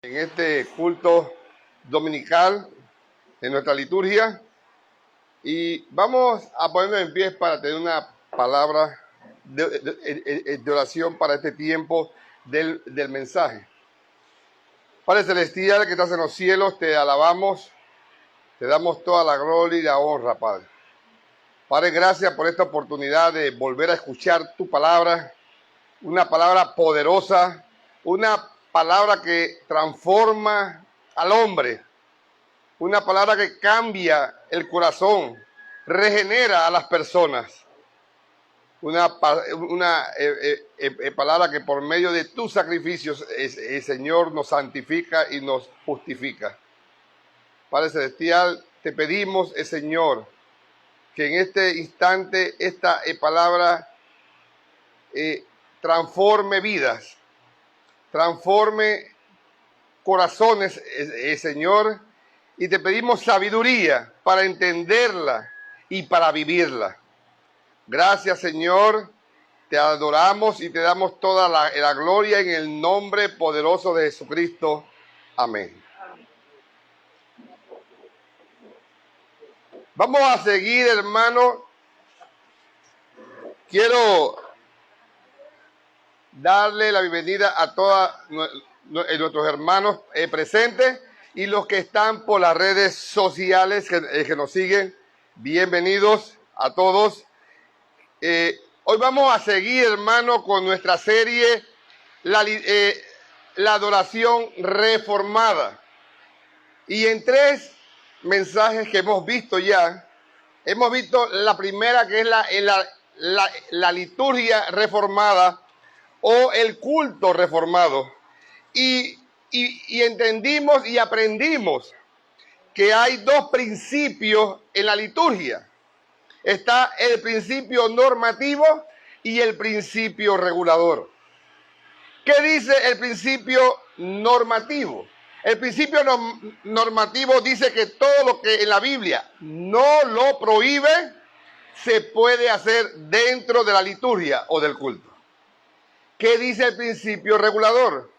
En este culto dominical, en nuestra liturgia, y vamos a ponernos en pie para tener una palabra de oración para este tiempo del mensaje. Padre Celestial que estás en los cielos, te alabamos, te damos toda la gloria y la honra, Padre. Padre, gracias por esta oportunidad de volver a escuchar tu palabra, una palabra poderosa, una palabra que transforma al hombre, una palabra que cambia el corazón, regenera a las personas, una palabra que por medio de tus sacrificios el Señor nos santifica y nos justifica. Padre Celestial, te pedimos, Señor, que en este instante esta palabra transforme vidas, transforme corazones, Señor, y te pedimos sabiduría para entenderla y para vivirla. Gracias, Señor, te adoramos y te damos toda la gloria en el nombre poderoso de Jesucristo. Amén. Vamos a seguir, hermano. Quiero darle la bienvenida a todos nuestros hermanos presentes y los que están por las redes sociales que nos siguen. Bienvenidos a todos. Hoy vamos a seguir, hermano, con nuestra serie la adoración reformada. Y en 3 mensajes que hemos visto ya, hemos visto la primera, que es la liturgia reformada o el culto reformado. Y entendimos y aprendimos que hay 2 principios en la liturgia. Está el principio normativo y el principio regulador. ¿Qué dice el principio normativo? El principio normativo dice que todo lo que en la Biblia no lo prohíbe, se puede hacer dentro de la liturgia o del culto. ¿Qué dice el principio regulador?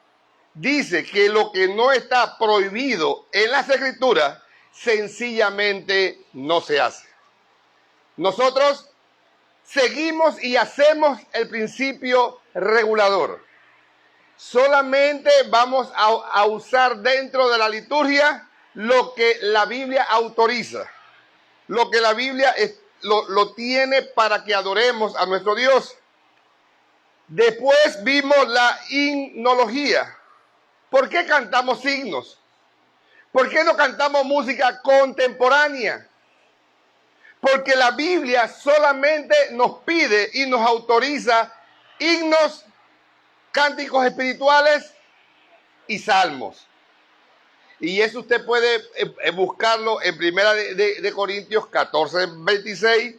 Dice que lo que no está prohibido en las Escrituras, sencillamente no se hace. Nosotros seguimos y hacemos el principio regulador. Solamente vamos a usar dentro de la liturgia lo que la Biblia autoriza, lo que la Biblia lo tiene para que adoremos a nuestro Dios. Después vimos la himnología. ¿Por qué cantamos himnos? ¿Por qué no cantamos música contemporánea? Porque la Biblia solamente nos pide y nos autoriza himnos, cánticos espirituales y salmos. Y eso usted puede buscarlo en 1 de Corintios 14:26,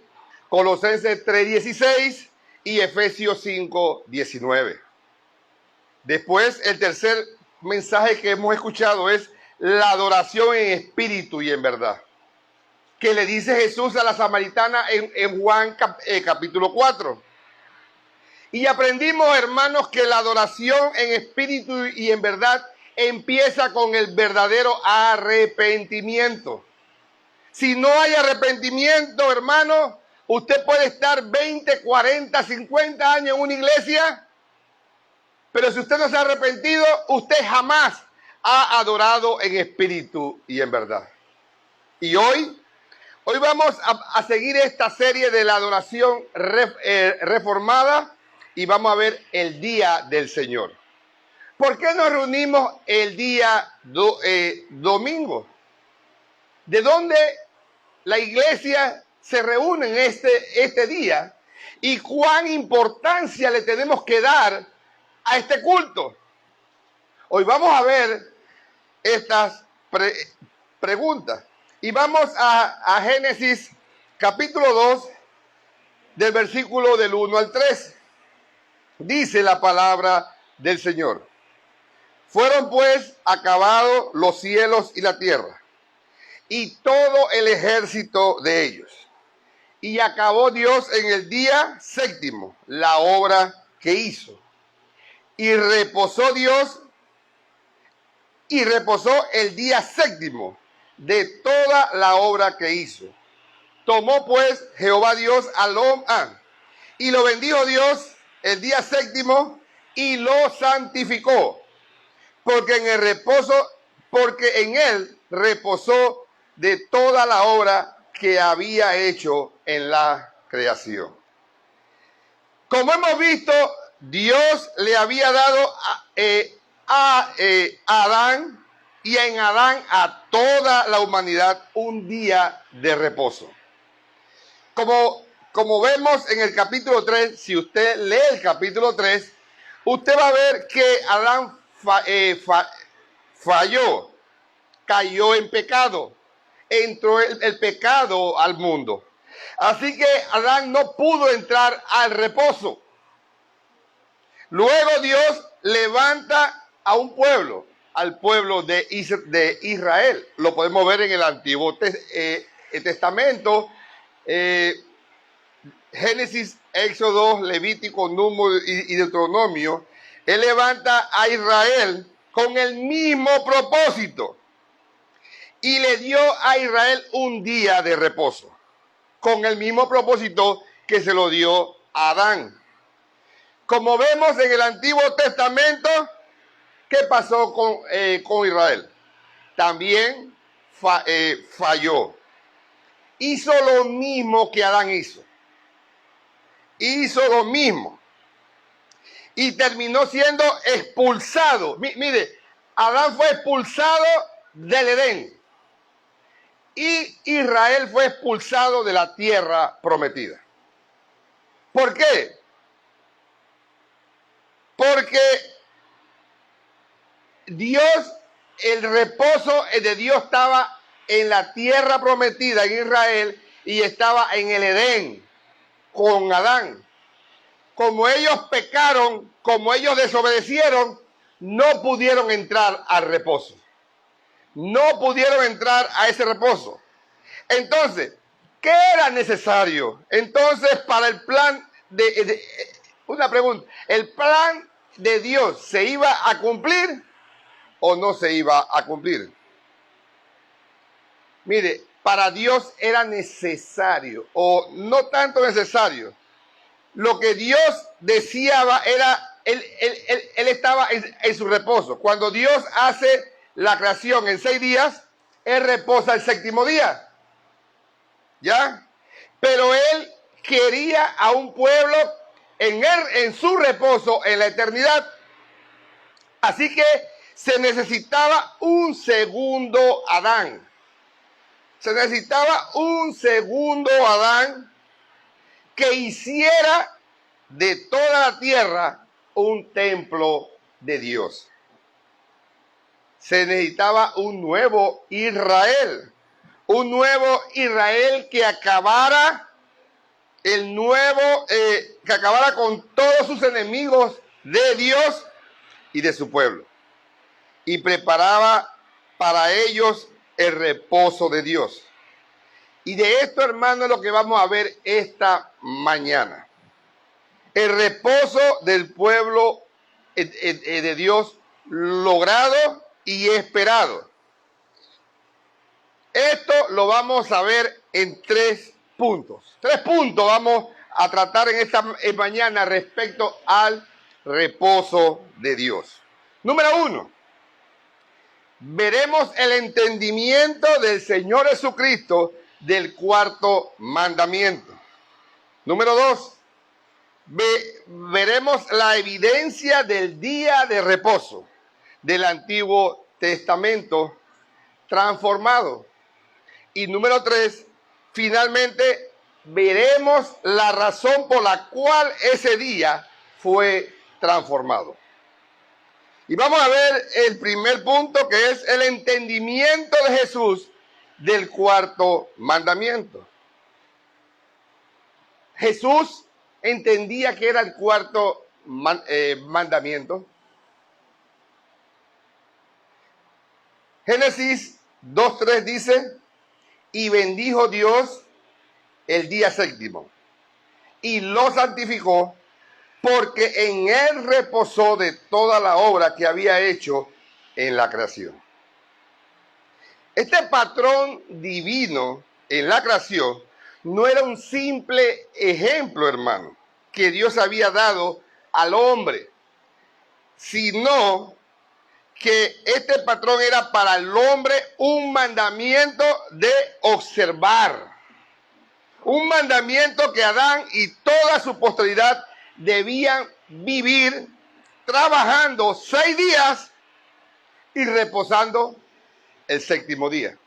Colosenses 3:16 y Efesios 5:19. Después, el tercer mensaje que hemos escuchado es la adoración en espíritu y en verdad, que le dice Jesús a la samaritana en Juan capítulo 4. Y aprendimos, hermanos, que la adoración en espíritu y en verdad empieza con el verdadero arrepentimiento. Si no hay arrepentimiento, hermano, usted puede estar 20, 40, 50 años en una iglesia, pero si usted no se ha arrepentido, usted jamás ha adorado en espíritu y en verdad. Y hoy vamos a seguir esta serie de la adoración reformada y vamos a ver el día del Señor. ¿Por qué nos reunimos el día domingo? ¿De dónde la iglesia se reúne en este día? ¿Y cuán importancia le tenemos que dar a este culto? Hoy vamos a ver estas preguntas. Y vamos a Génesis capítulo 2, del versículo del 1 al 3. Dice la palabra del Señor. Fueron pues acabados los cielos y la tierra, y todo el ejército de ellos. Y acabó Dios en el día 7º la obra que hizo. Y reposó Dios y reposó el día séptimo de toda la obra que hizo. Tomó pues Jehová Dios al hombre y lo bendijo Dios el día séptimo y lo santificó, porque en él reposó de toda la obra que había hecho en la creación. Como hemos visto, Dios le había dado a Adán y en Adán a toda la humanidad un día de reposo. Como vemos en el capítulo 3, si usted lee el capítulo 3, usted va a ver que Adán falló, cayó en pecado, entró el pecado al mundo. Así que Adán no pudo entrar al reposo. Luego Dios levanta a un pueblo, al pueblo de Israel. Lo podemos ver en el Antiguo Testamento, Génesis, Éxodo, Levítico, Número y Deuteronomio. Él levanta a Israel con el mismo propósito y le dio a Israel un día de reposo, con el mismo propósito que se lo dio a Adán. Como vemos en el Antiguo Testamento, ¿qué pasó con Israel? También falló. Hizo lo mismo que Adán hizo. Hizo lo mismo. Y terminó siendo expulsado. Mire, Adán fue expulsado del Edén. Y Israel fue expulsado de la tierra prometida. ¿Por qué? Porque Dios, el reposo de Dios estaba en la tierra prometida en Israel y estaba en el Edén con Adán. Como ellos pecaron, como ellos desobedecieron, no pudieron entrar al reposo. No pudieron entrar a ese reposo. Entonces, ¿qué era necesario? Entonces, para el plan una pregunta, ¿el plan de Dios se iba a cumplir o no se iba a cumplir? Mire, para Dios era necesario, o no tanto necesario. Lo que Dios deseaba era, Él estaba en su reposo. Cuando Dios hace la creación en 6 días, Él reposa el séptimo día. ¿Ya? Pero Él quería a un pueblo en su reposo en la eternidad. Así que se necesitaba un segundo Adán. Se necesitaba un segundo Adán que hiciera de toda la tierra un templo de Dios. Se necesitaba un nuevo Israel. Un nuevo Israel que acabara que acabara con todos sus enemigos de Dios y de su pueblo. Y preparaba para ellos el reposo de Dios. Y de esto, hermano, es lo que vamos a ver esta mañana. El reposo del pueblo de Dios logrado y esperado. Esto lo vamos a ver en 3 puntos. 3 puntos vamos a tratar en esta mañana respecto al reposo de Dios. Número 1. Veremos el entendimiento del Señor Jesucristo del cuarto mandamiento. Número 2. Veremos la evidencia del día de reposo del Antiguo Testamento transformado. Y número 3, finalmente veremos la razón por la cual ese día fue transformado. Y vamos a ver el primer punto, que es el entendimiento de Jesús del cuarto mandamiento. Jesús entendía que era el cuarto mandamiento. Génesis 2:3 dice: y bendijo Dios el día séptimo y lo santificó, porque en él reposó de toda la obra que había hecho en la creación. Este patrón divino en la creación no era un simple ejemplo, hermano, que Dios había dado al hombre, sino que este patrón era para el hombre un mandamiento de observar. Un mandamiento que Adán y toda su posteridad debían vivir trabajando 6 días y reposando el 7º día.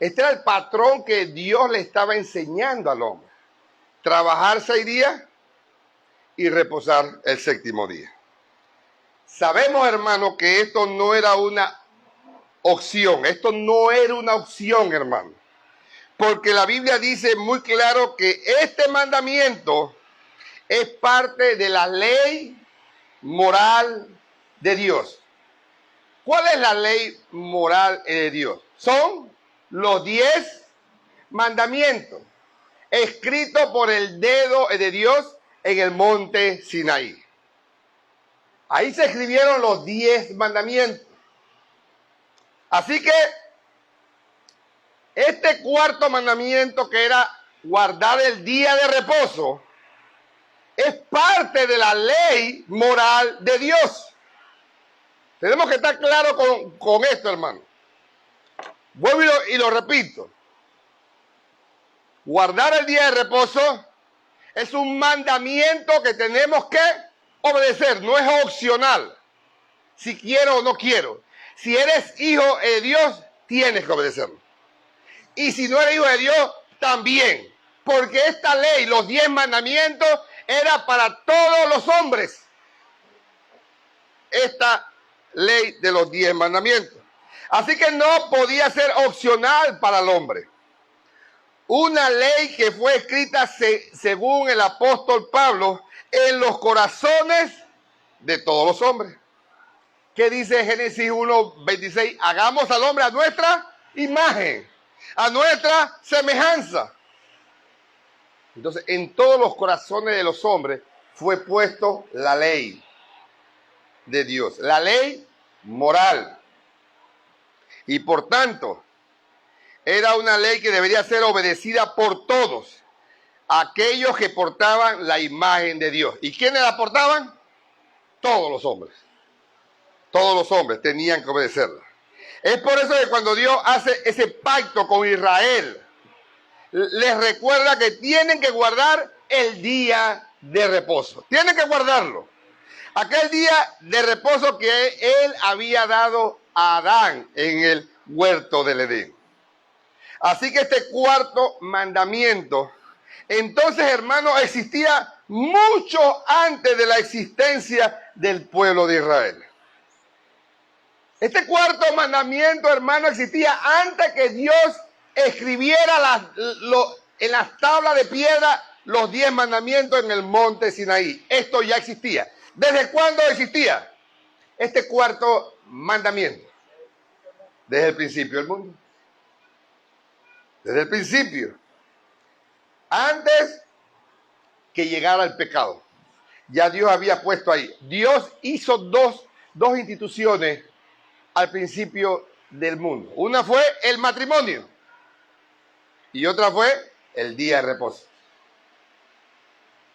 Este era el patrón que Dios le estaba enseñando al hombre. Trabajar 6 días y reposar el 7º día. Sabemos, hermano, que esto no era una opción. Esto no era una opción, hermano. Porque la Biblia dice muy claro que este mandamiento es parte de la ley moral de Dios. ¿Cuál es la ley moral de Dios? Son los 10 mandamientos escritos por el dedo de Dios en el monte Sinaí. Ahí se escribieron los 10 mandamientos. Así que este 4º mandamiento, que era guardar el día de reposo, es parte de la ley moral de Dios. Tenemos que estar claros con esto, hermano. Vuelvo y lo repito. Guardar el día de reposo es un mandamiento que tenemos que obedecer, no es opcional. Si quiero o no quiero. Si eres hijo de Dios, tienes que obedecerlo. Y si no eres hijo de Dios, también. Porque esta ley, los 10 mandamientos, era para todos los hombres. Esta ley de los 10 mandamientos. Así que no podía ser opcional para el hombre. Una ley que fue escrita según el apóstol Pablo en los corazones de todos los hombres. ¿Qué dice Génesis 1:26? Hagamos al hombre a nuestra imagen, a nuestra semejanza. Entonces, en todos los corazones de los hombres fue puesto la ley de Dios, la ley moral. Y por tanto, era una ley que debería ser obedecida por todos aquellos que portaban la imagen de Dios. ¿Y quiénes la portaban? Todos los hombres. Todos los hombres tenían que obedecerla. Es por eso que cuando Dios hace ese pacto con Israel, les recuerda que tienen que guardar el día de reposo. Tienen que guardarlo. Aquel día de reposo que Él había dado a Adán en el huerto del Edén. Así que este 4º mandamiento, entonces, hermano, existía mucho antes de la existencia del pueblo de Israel. Este 4º mandamiento, hermano, existía antes que Dios escribiera en las tablas de piedra los 10 mandamientos en el monte Sinaí. Esto ya existía. ¿Desde cuándo existía este 4º mandamiento? Desde el principio del mundo. Desde el principio. Antes que llegara el pecado. Ya Dios había puesto ahí. Dios hizo dos instituciones al principio del mundo. Una fue el matrimonio y otra fue el día de reposo.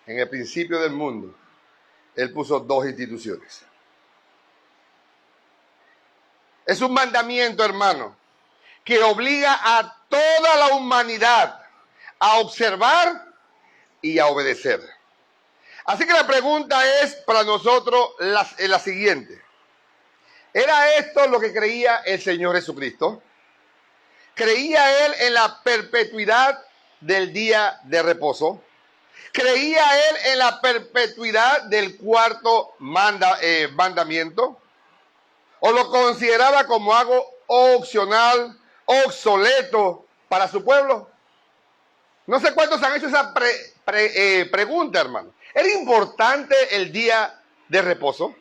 En el principio del mundo, Él puso 2 instituciones. Es un mandamiento, hermano, que obliga a toda la humanidad a observar y a obedecer. Así que la pregunta es para nosotros la siguiente. ¿Era esto lo que creía el Señor Jesucristo? ¿Creía Él en la perpetuidad del día de reposo? ¿Creía Él en la perpetuidad del 4º mandamiento? ¿O lo consideraba como algo opcional, obsoleto para su pueblo? No sé cuántos han hecho esa pregunta, hermano. ¿Era importante el día de reposo?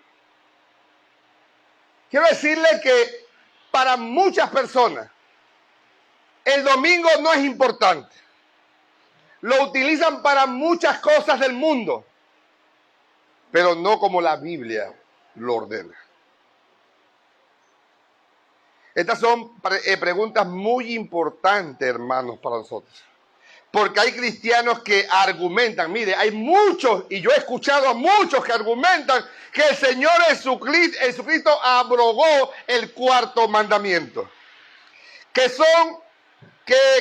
Quiero decirle que para muchas personas el domingo no es importante. Lo utilizan para muchas cosas del mundo, pero no como la Biblia lo ordena. Estas son preguntas muy importantes, hermanos, para nosotros. Porque hay cristianos que argumentan, mire, hay muchos, y yo he escuchado a muchos que argumentan que el Señor Jesucristo abrogó el cuarto mandamiento. Que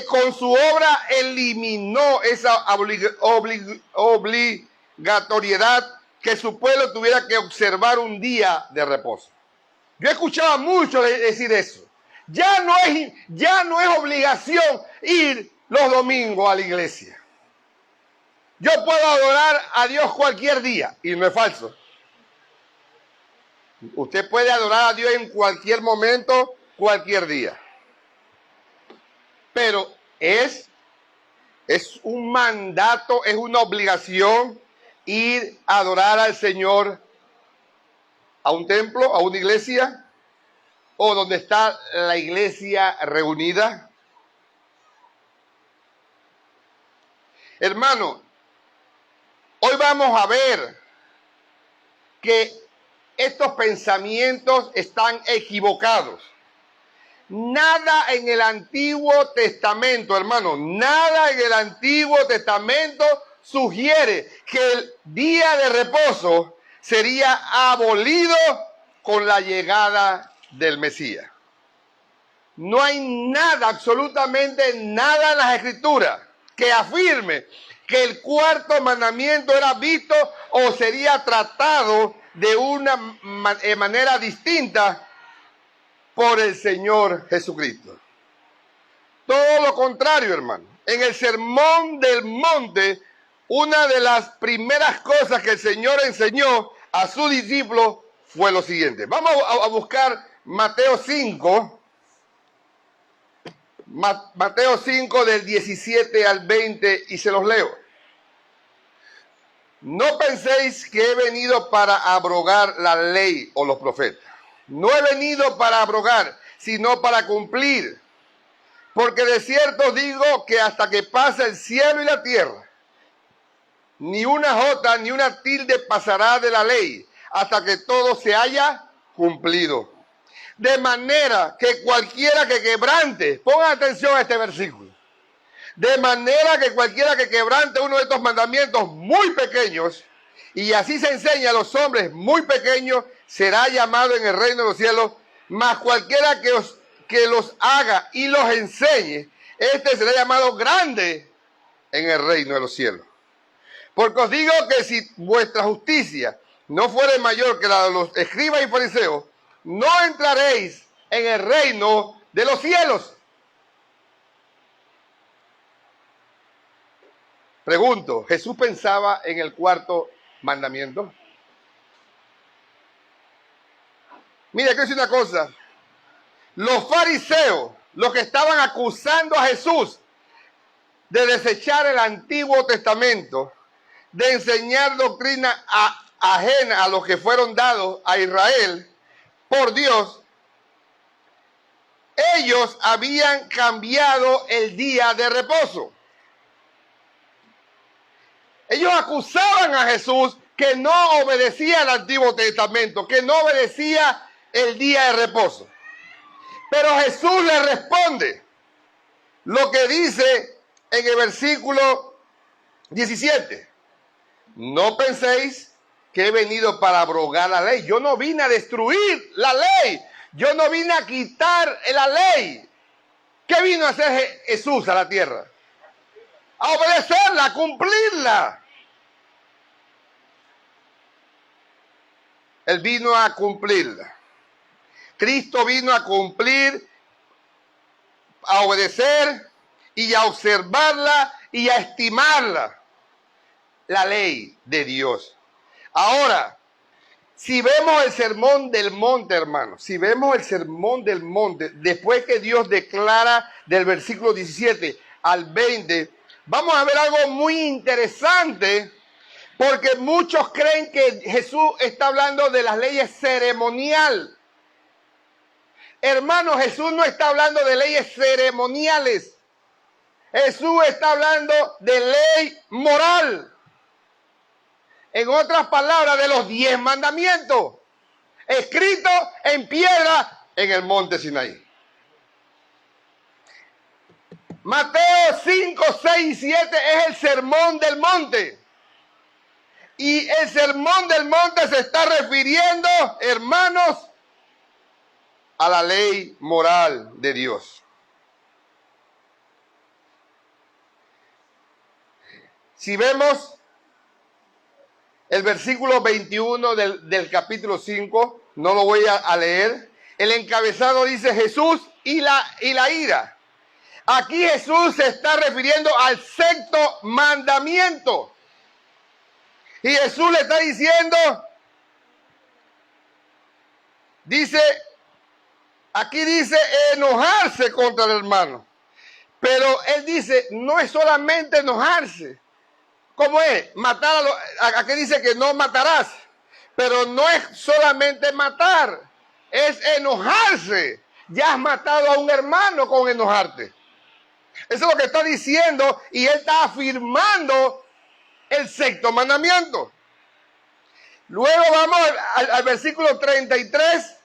con su obra eliminó esa obligatoriedad que su pueblo tuviera que observar un día de reposo. Yo he escuchado a muchos decir eso. Ya no es obligación ir los domingos a la iglesia. Yo puedo adorar a Dios cualquier día, y no es falso. Usted puede adorar a Dios en cualquier momento, cualquier día. Pero es un mandato, es una obligación ir a adorar al Señor a un templo, a una iglesia, o donde está la iglesia reunida. Hermano, hoy vamos a ver que estos pensamientos están equivocados. Nada en el Antiguo Testamento, hermano, nada en el Antiguo Testamento sugiere que el día de reposo sería abolido con la llegada del Mesías. No hay nada, absolutamente nada en las Escrituras que afirme que el cuarto mandamiento era visto o sería tratado de una manera distinta por el Señor Jesucristo. Todo lo contrario, hermano. En el Sermón del Monte, una de las primeras cosas que el Señor enseñó a sus discípulos fue lo siguiente. Vamos a buscar Mateo 5. Mateo 5 del 17 al 20 y se los leo. No penséis que he venido para abrogar la ley o los profetas. No he venido para abrogar, sino para cumplir. Porque de cierto digo que hasta que pase el cielo y la tierra, ni una jota ni una tilde pasará de la ley, hasta que todo se haya cumplido. De manera que cualquiera que quebrante, pongan atención a este versículo, de manera que cualquiera que quebrante uno de estos mandamientos muy pequeños, y así se enseña a los hombres muy pequeños, será llamado en el reino de los cielos, mas cualquiera que los haga y los enseñe, este será llamado grande en el reino de los cielos. Porque os digo que si vuestra justicia no fuere mayor que la de los escribas y fariseos, no entraréis en el reino de los cielos. Pregunto, ¿Jesús pensaba en el cuarto mandamiento? Mira, quiero decir una cosa. Los fariseos, los que estaban acusando a Jesús de desechar el Antiguo Testamento, de enseñar doctrina ajena a los que fueron dados a Israel por Dios, ellos habían cambiado el día de reposo. Ellos acusaban a Jesús que no obedecía el Antiguo Testamento, que no obedecía el día de reposo. Pero Jesús le responde lo que dice en el versículo 17. No penséis que he venido para abrogar la ley. Yo no vine a destruir la ley. Yo no vine a quitar la ley. ¿Qué vino a hacer Jesús a la tierra? A obedecerla, a cumplirla. Él vino a cumplirla. Cristo vino a cumplir, a obedecer y a observarla y a estimarla. La ley de Dios. Ahora, si vemos el sermón del monte, hermanos, si vemos el sermón del monte, después que Dios declara del versículo 17 al 20, vamos a ver algo muy interesante, porque muchos creen que Jesús está hablando de las leyes ceremoniales. Hermanos, Jesús no está hablando de leyes ceremoniales. Jesús está hablando de ley moral. En otras palabras, de los 10 mandamientos, escritos en piedra en el monte Sinaí. Mateo 5, 6 y 7 es el sermón del monte. Y el sermón del monte se está refiriendo, hermanos, a la ley moral de Dios. Si vemos el versículo 21 del capítulo 5, no lo voy a leer. El encabezado dice Jesús y la ira. Aquí Jesús se está refiriendo al sexto mandamiento. Y Jesús le está diciendo, aquí dice enojarse contra el hermano. Pero él dice, no es solamente enojarse. ¿Cómo es? Matar aquí dice que no matarás. Pero no es solamente matar, es enojarse. Ya has matado a un hermano con enojarte. Eso es lo que está diciendo y él está afirmando el sexto mandamiento. Luego vamos al versículo 33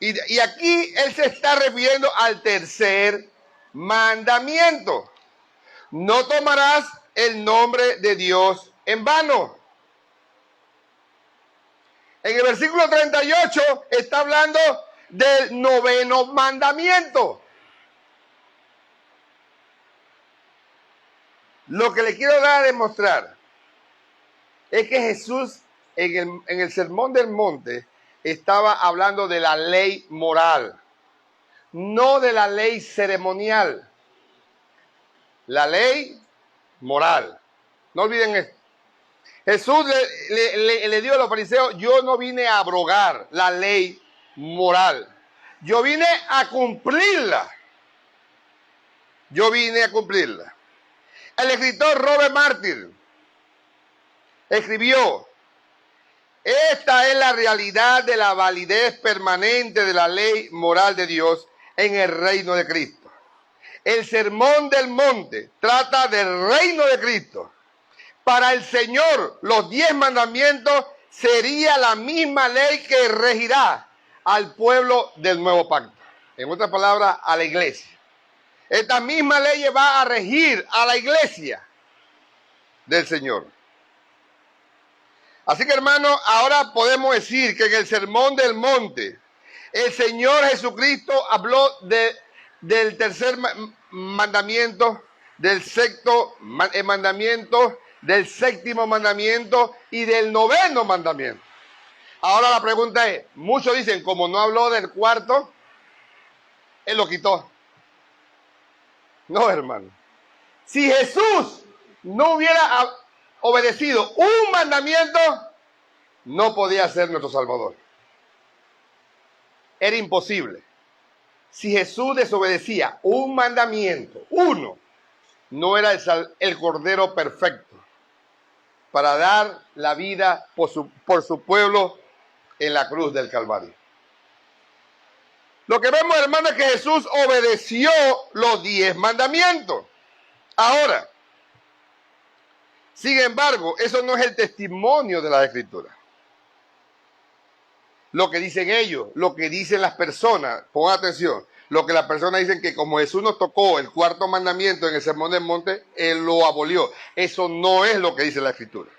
y aquí él se está refiriendo al tercer mandamiento. No tomarás el nombre de Dios en vano. En el versículo 38 está hablando del noveno mandamiento. Lo que le quiero dar a demostrar es que Jesús en el Sermón del Monte estaba hablando de la ley moral, no de la ley ceremonial. La ley moral. No olviden esto. Jesús le dijo a los fariseos, yo no vine a abrogar la ley moral. Yo vine a cumplirla. Yo vine a cumplirla. El escritor Robert Martin escribió, esta es la realidad de la validez permanente de la ley moral de Dios en el reino de Cristo. El Sermón del Monte trata del reino de Cristo. Para el Señor, los 10 mandamientos sería la misma ley que regirá al pueblo del nuevo pacto. En otras palabras, a la iglesia. Esta misma ley va a regir a la iglesia del Señor. Así que, hermanos, ahora podemos decir que en el Sermón del Monte, el Señor Jesucristo habló del tercer mandamiento, del sexto mandamiento, del séptimo mandamiento y del noveno mandamiento. Ahora la pregunta es, muchos dicen, como no habló del cuarto, él lo quitó. No, hermano. Si Jesús no hubiera obedecido un mandamiento, no podía ser nuestro Salvador. Era imposible. Si Jesús desobedecía un mandamiento, uno, no era el Cordero perfecto para dar la vida por su pueblo en la cruz del Calvario. Lo que vemos, hermano, es que Jesús obedeció los 10 mandamientos. Ahora, sin embargo, eso no es el testimonio de la Escritura. Lo que dicen ellos, lo que dicen las personas, pongan atención, lo que las personas dicen que como Jesús nos tocó el cuarto mandamiento en el Sermón del Monte, Él lo abolió. Eso no es lo que dice la Escritura.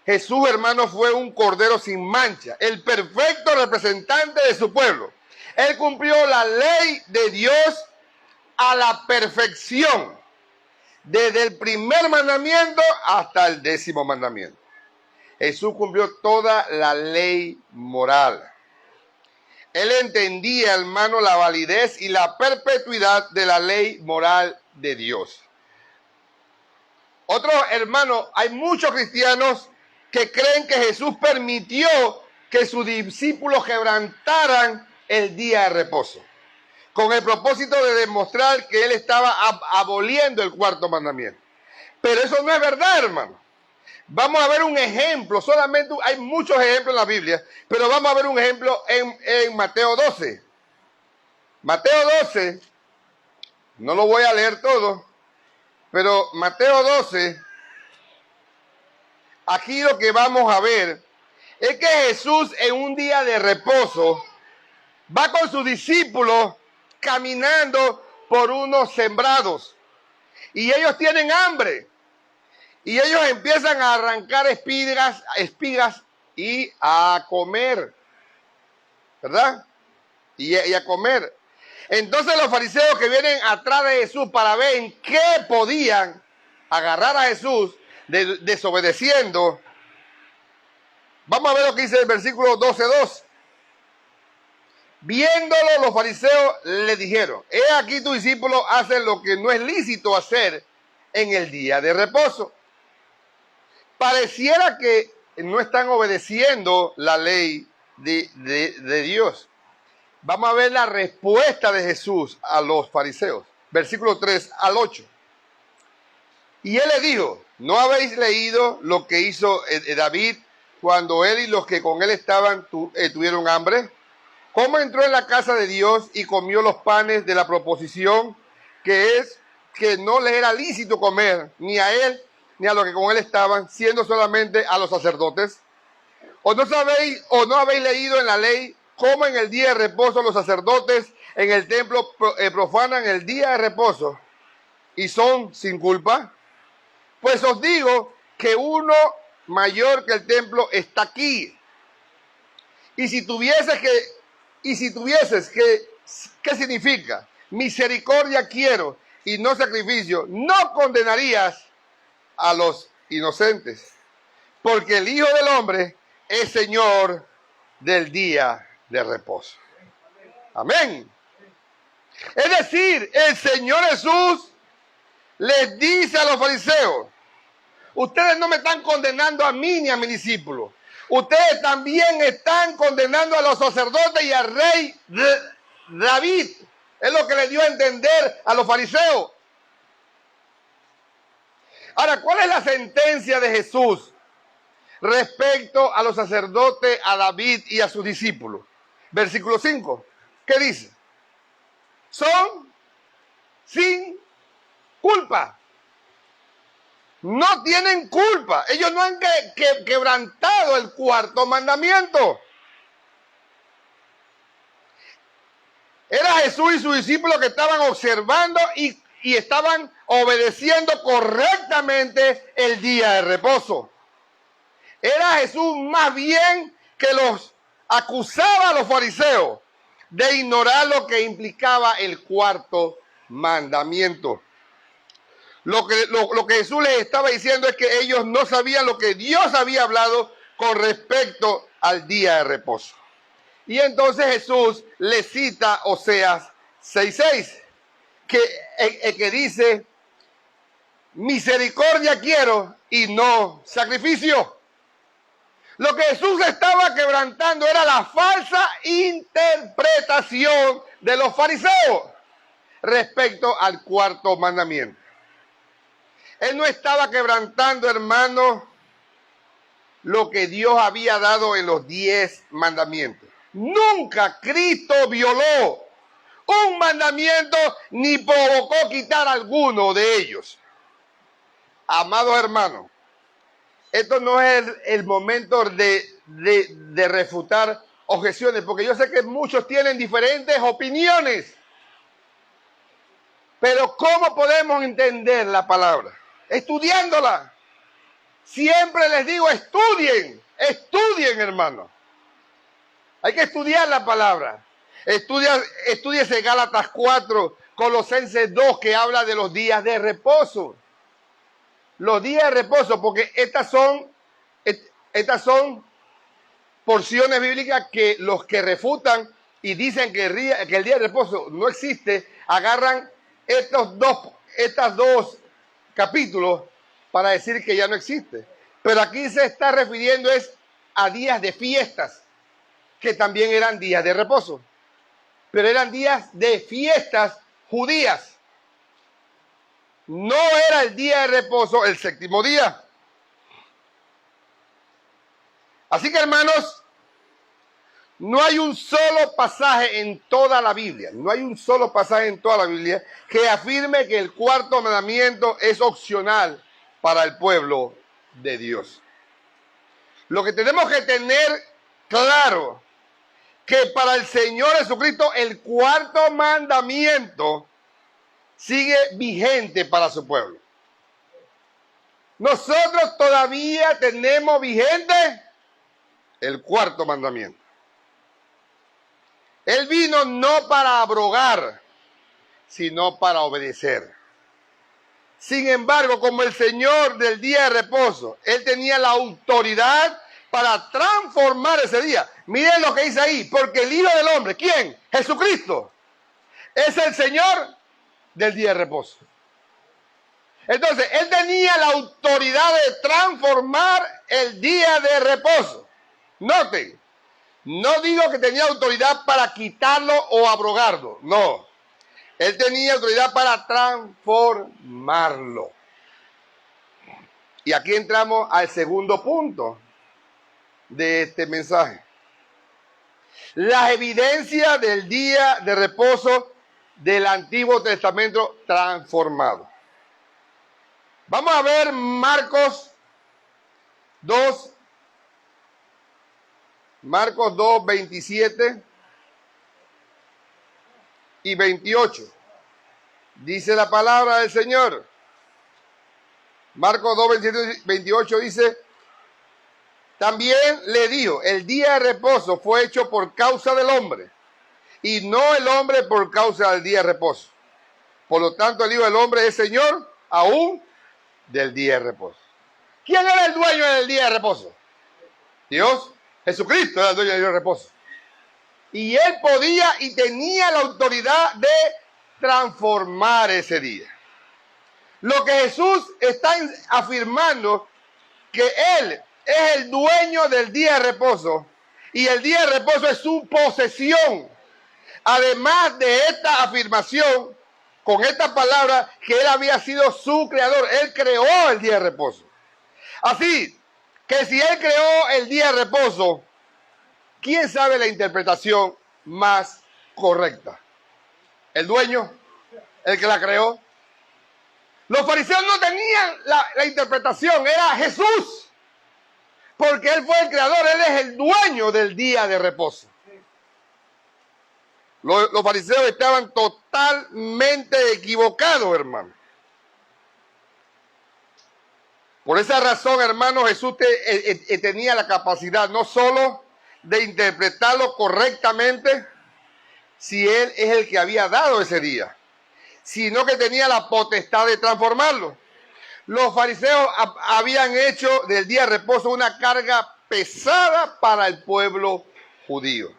Jesús, hermano, fue un cordero sin mancha, el perfecto representante de su pueblo. Él cumplió la ley de Dios a la perfección, desde el primer mandamiento hasta el 10º mandamiento. Jesús cumplió toda la ley moral. Él entendía, hermano, la validez y la perpetuidad de la ley moral de Dios. Otros, hermanos, hay muchos cristianos que creen que Jesús permitió que sus discípulos quebrantaran el día de reposo, con el propósito de demostrar que Él estaba aboliendo el cuarto mandamiento. Pero eso no es verdad, hermano. Vamos a ver un ejemplo, solamente hay muchos ejemplos en la Biblia, pero vamos a ver un ejemplo en Mateo 12. Mateo 12, no lo voy a leer todo, pero Mateo 12, aquí lo que vamos a ver es que Jesús en un día de reposo va con sus discípulos caminando por unos sembrados. Y ellos tienen hambre. Y ellos empiezan a arrancar espigas y a comer. ¿Verdad? Y a comer. Entonces los fariseos que vienen atrás de Jesús para ver en qué podían agarrar a Jesús desobedeciendo. Vamos a ver lo que dice el versículo 12:2. Viéndolo, los fariseos le dijeron: he aquí tus discípulos hacen lo que no es lícito hacer en el día de reposo. Pareciera que no están obedeciendo la ley de Dios. Vamos a ver la respuesta de Jesús a los fariseos. Versículo 3-8. Y él le dijo: ¿no habéis leído lo que hizo David cuando él y los que con él estaban tuvieron hambre? ¿Cómo entró en la casa de Dios y comió los panes de la proposición, que es que no le era lícito comer ni a él ni a los que con él estaban, siendo solamente a los sacerdotes? ¿O no habéis leído en la ley cómo en el día de reposo los sacerdotes en el templo profanan el día de reposo y son sin culpa? Pues os digo que uno mayor que el templo está aquí. Y si tuvieses que, ¿qué significa? Misericordia quiero y no sacrificio, no condenarías a los inocentes, porque el Hijo del Hombre es Señor del día de reposo. Amén. Es decir, el Señor Jesús les dice a los fariseos: ustedes no me están condenando a mí ni a mi discípulo. Ustedes también están condenando a los sacerdotes y al rey David. Es lo que le dio a entender a los fariseos. Ahora, ¿cuál es la sentencia de Jesús respecto a los sacerdotes, a David y a sus discípulos? Versículo 5. ¿Qué dice? Son sin culpa. No tienen culpa. Ellos no han quebrantado el cuarto mandamiento. Era Jesús y sus discípulos que estaban observando y estaban obedeciendo correctamente el día de reposo. Era Jesús más bien que los acusaba a los fariseos de ignorar lo que implicaba el cuarto mandamiento. Lo que Jesús les estaba diciendo es que ellos no sabían lo que Dios había hablado con respecto al día de reposo. Y entonces Jesús les cita Oseas 6:6, que dice: misericordia quiero y no sacrificio. Lo que Jesús estaba quebrantando era la falsa interpretación de los fariseos respecto al cuarto mandamiento. Él no estaba quebrantando, hermano, lo que Dios había dado en los 10 mandamientos. Nunca Cristo violó un mandamiento ni provocó quitar alguno de ellos. Amados hermanos, esto no es el momento de refutar objeciones, porque yo sé que muchos tienen diferentes opiniones. Pero ¿cómo podemos entender la palabra? Estudiándola. Siempre les digo, estudien, hermano. Hay que estudiar la palabra. Estúdiese Gálatas 4, Colosenses 2, que habla de los días de reposo. Los días de reposo, porque estas son porciones bíblicas que los que refutan y dicen que el día de reposo no existe, agarran estos dos capítulos para decir que ya no existe. Pero aquí se está refiriendo a días de fiestas, que también eran días de reposo. Pero eran días de fiestas judías. No era el día de reposo el séptimo día. Así que, hermanos, no hay un solo pasaje en toda la Biblia, que afirme que el cuarto mandamiento es opcional para el pueblo de Dios. Lo que tenemos que tener claro, que para el Señor Jesucristo el cuarto mandamiento sigue vigente para su pueblo. Nosotros todavía tenemos vigente el cuarto mandamiento. Él vino no para abrogar, sino para obedecer. Sin embargo, como el Señor del día de reposo, Él tenía la autoridad para transformar ese día. Miren lo que dice ahí, porque el Hijo del Hombre, ¿quién? Jesucristo, es el Señor del día de reposo. Entonces, Él tenía la autoridad de transformar el día de reposo. Noten, no digo que tenía autoridad para quitarlo o abrogarlo, no. Él tenía autoridad para transformarlo. Y aquí entramos al segundo punto de este mensaje. La evidencia del día de reposo del Antiguo Testamento transformado. Vamos a ver Marcos 2, 27 y 28. Dice la palabra del Señor. Marcos 2, 27 y 28 dice: también le dijo, el día de reposo fue hecho por causa del hombre, y no el hombre por causa del día de reposo. Por lo tanto, el Hijo del Hombre es Señor aún del día de reposo. ¿Quién era el dueño del día de reposo? Dios. Jesucristo era el dueño del día de reposo. Y Él podía y tenía la autoridad de transformar ese día. Lo que Jesús está afirmando, que Él es el dueño del día de reposo y el día de reposo es su posesión. Además de esta afirmación, con esta palabra, que Él había sido su creador. Él creó el día de reposo. Así que si Él creó el día de reposo, ¿quién sabe la interpretación más correcta? ¿El dueño? ¿El que la creó? Los fariseos no tenían la interpretación, era Jesús. Porque Él fue el creador, Él es el dueño del día de reposo. Los fariseos estaban totalmente equivocados, hermano. Por esa razón, hermano, Jesús tenía la capacidad no solo de interpretarlo correctamente, si Él es el que había dado ese día, sino que tenía la potestad de transformarlo. Los fariseos habían hecho del día de reposo una carga pesada para el pueblo judío.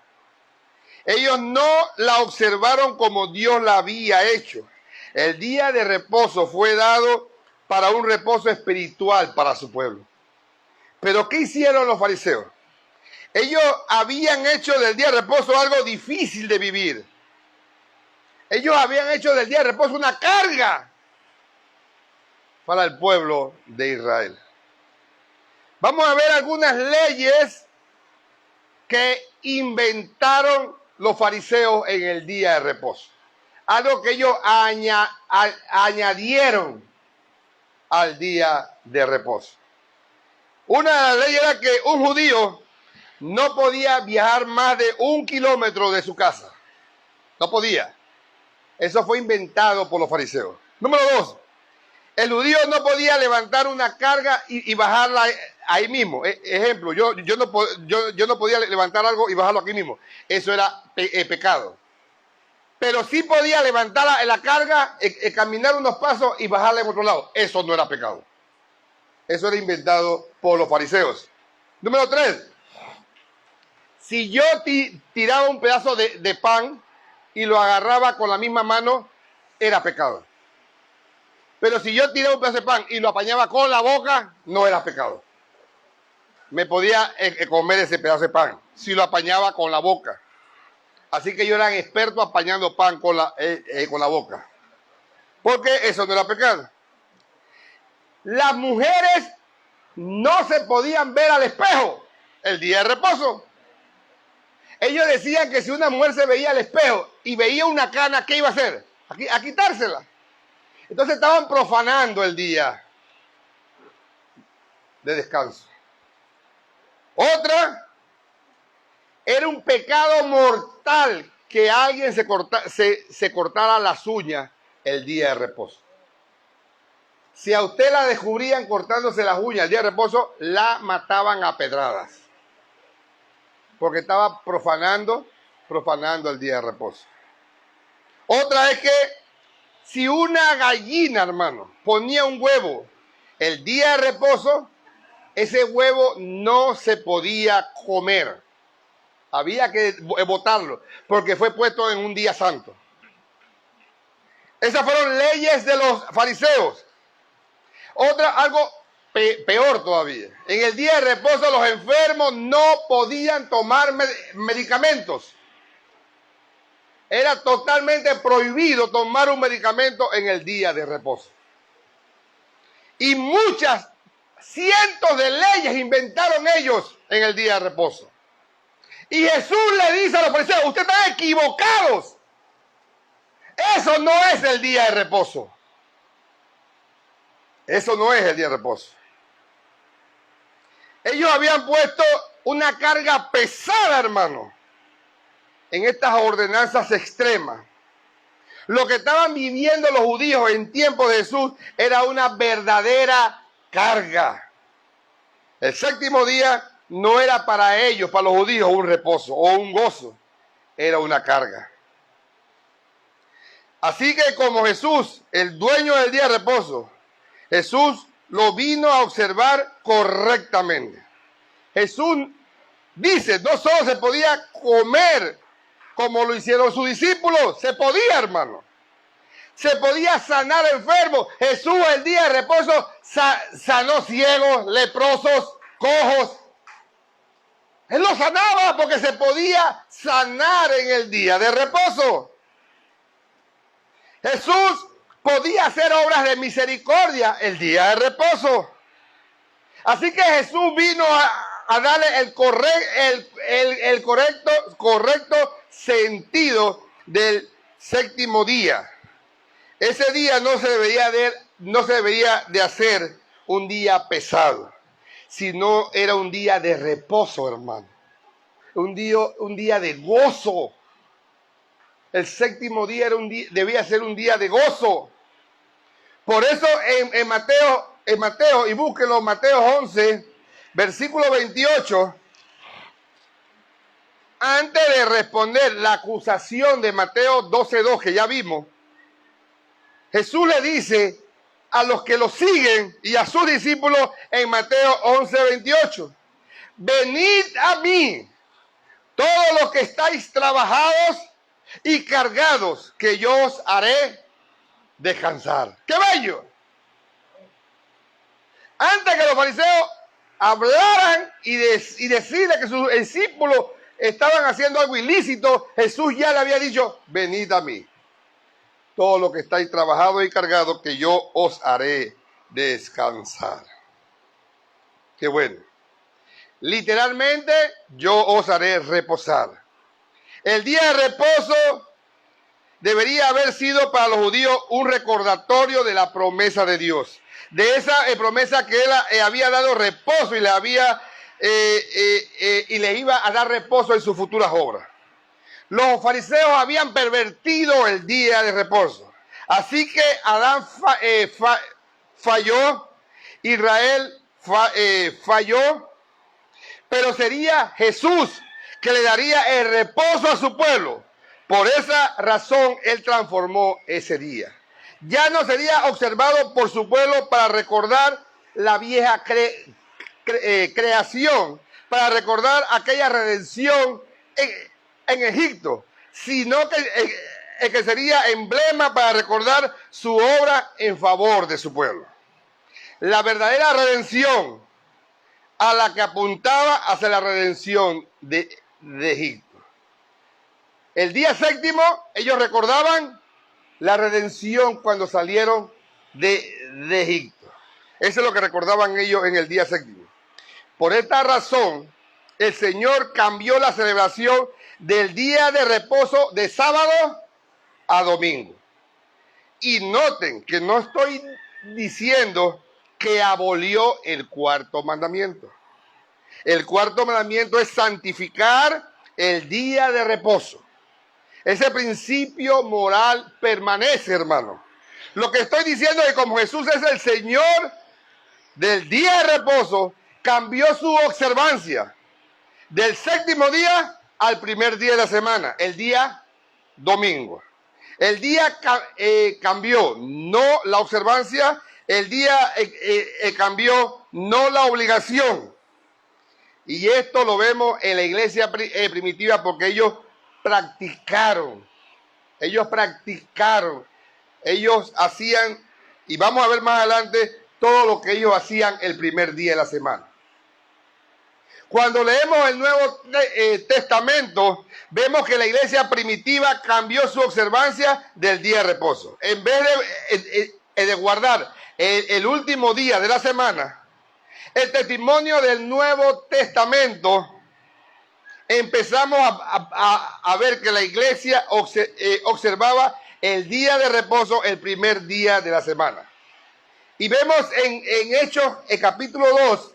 Ellos no la observaron como Dios la había hecho. El día de reposo fue dado para un reposo espiritual para su pueblo. Pero ¿qué hicieron los fariseos? Ellos habían hecho del día de reposo algo difícil de vivir. Ellos habían hecho del día de reposo una carga para el pueblo de Israel. Vamos a ver algunas leyes que inventaron los fariseos en el día de reposo. Algo que ellos añadieron al día de reposo. Una de las leyes era que un judío no podía viajar más de 1 kilómetro de su casa. No podía. Eso fue inventado por los fariseos. Número 2. El judío no podía levantar una carga y bajarla ahí mismo. Ejemplo, yo no podía levantar algo y bajarlo aquí mismo. Eso era pecado. Pero sí podía levantar la carga, caminar unos pasos y bajarla en otro lado. Eso no era pecado. Eso era inventado por los fariseos. Número 3. Si yo tiraba un pedazo de pan y lo agarraba con la misma mano, era pecado. Pero si yo tiraba un pedazo de pan y lo apañaba con la boca, no era pecado. Me podía comer ese pedazo de pan si lo apañaba con la boca. Así que yo era experto apañando pan con la boca. Porque eso no era pecado. Las mujeres no se podían ver al espejo el día de reposo. Ellos decían que si una mujer se veía al espejo y veía una cana, ¿qué iba a hacer? A quitársela. Entonces estaban profanando el día de descanso. Otra, era un pecado mortal que alguien se cortara las uñas el día de reposo. Si a usted la descubrían cortándose las uñas el día de reposo, la mataban a pedradas. Porque estaba profanando el día de reposo. Otra es que si una gallina, hermano, ponía un huevo el día de reposo, ese huevo no se podía comer. Había que botarlo, porque fue puesto en un día santo. Esas fueron leyes de los fariseos. Otra, algo peor todavía. En el día de reposo los enfermos no podían tomar medicamentos. Era totalmente prohibido tomar un medicamento en el día de reposo. Y cientos de leyes inventaron ellos en el día de reposo. Y Jesús le dice a los fariseos, ustedes están equivocados. Eso no es el día de reposo. Eso no es el día de reposo. Ellos habían puesto una carga pesada, hermano, en estas ordenanzas extremas. Lo que estaban viviendo los judíos en tiempos de Jesús era una verdadera carga. El séptimo día no era para ellos, para los judíos, un reposo o un gozo. Era una carga. Así que como Jesús, el dueño del día de reposo, Jesús lo vino a observar correctamente. Jesús dice, no solo se podía comer como lo hicieron sus discípulos, se podía, hermano. Se podía sanar enfermos. Jesús el día de reposo sanó ciegos, leprosos, cojos. Él los sanaba porque se podía sanar en el día de reposo. Jesús podía hacer obras de misericordia el día de reposo. Así que Jesús vino a darle el correcto sentido del séptimo día. Ese día no se debería de hacer un día pesado, sino era un día de reposo, hermano. Un día de gozo. El séptimo día debía ser un día de gozo. Por eso en Mateo, y búsquenlo, Mateo 11, versículo 28, antes de responder la acusación de Mateo 12:2, que ya vimos, Jesús le dice a los que lo siguen y a sus discípulos en Mateo 11:28, venid a mí, todos los que estáis trabajados y cargados, que yo os haré descansar. ¡Qué bello! Antes que los fariseos hablaran y decirle que sus discípulos estaban haciendo algo ilícito, Jesús ya le había dicho, venid a mí, todos los que estáis trabajados y cargados, que yo os haré descansar. Qué bueno. Literalmente, yo os haré reposar. El día de reposo debería haber sido para los judíos un recordatorio de la promesa de Dios. De esa promesa que él había dado reposo y le iba a dar reposo en sus futuras obras. Los fariseos habían pervertido el día de reposo. Así que Adán falló, Israel falló, pero sería Jesús que le daría el reposo a su pueblo. Por esa razón él transformó ese día. Ya no sería observado por su pueblo para recordar la vieja creación, para recordar aquella redención en Egipto, sino que sería emblema para recordar su obra en favor de su pueblo. La verdadera redención a la que apuntaba hacia la redención de Egipto. El día séptimo, ellos recordaban la redención cuando salieron de Egipto. Eso es lo que recordaban ellos en el día séptimo. Por esta razón, el Señor cambió la celebración del día de reposo de sábado a domingo. Y noten que no estoy diciendo que abolió el cuarto mandamiento. El cuarto mandamiento es santificar el día de reposo. Ese principio moral permanece, hermano. Lo que estoy diciendo es que como Jesús es el Señor del día de reposo, cambió su observancia del séptimo día al primer día de la semana, el día domingo. El día cambió, no la observancia, el día cambió, no la obligación. Y esto lo vemos en la iglesia primitiva porque ellos practicaron, ellos hacían, y vamos a ver más adelante, todo lo que ellos hacían el primer día de la semana. Cuando leemos el Nuevo Testamento, vemos que la iglesia primitiva cambió su observancia del día de reposo. En vez de guardar el último día de la semana, el testimonio del Nuevo Testamento, empezamos a ver que la iglesia observaba el día de reposo el primer día de la semana. Y vemos en Hechos, el capítulo 2,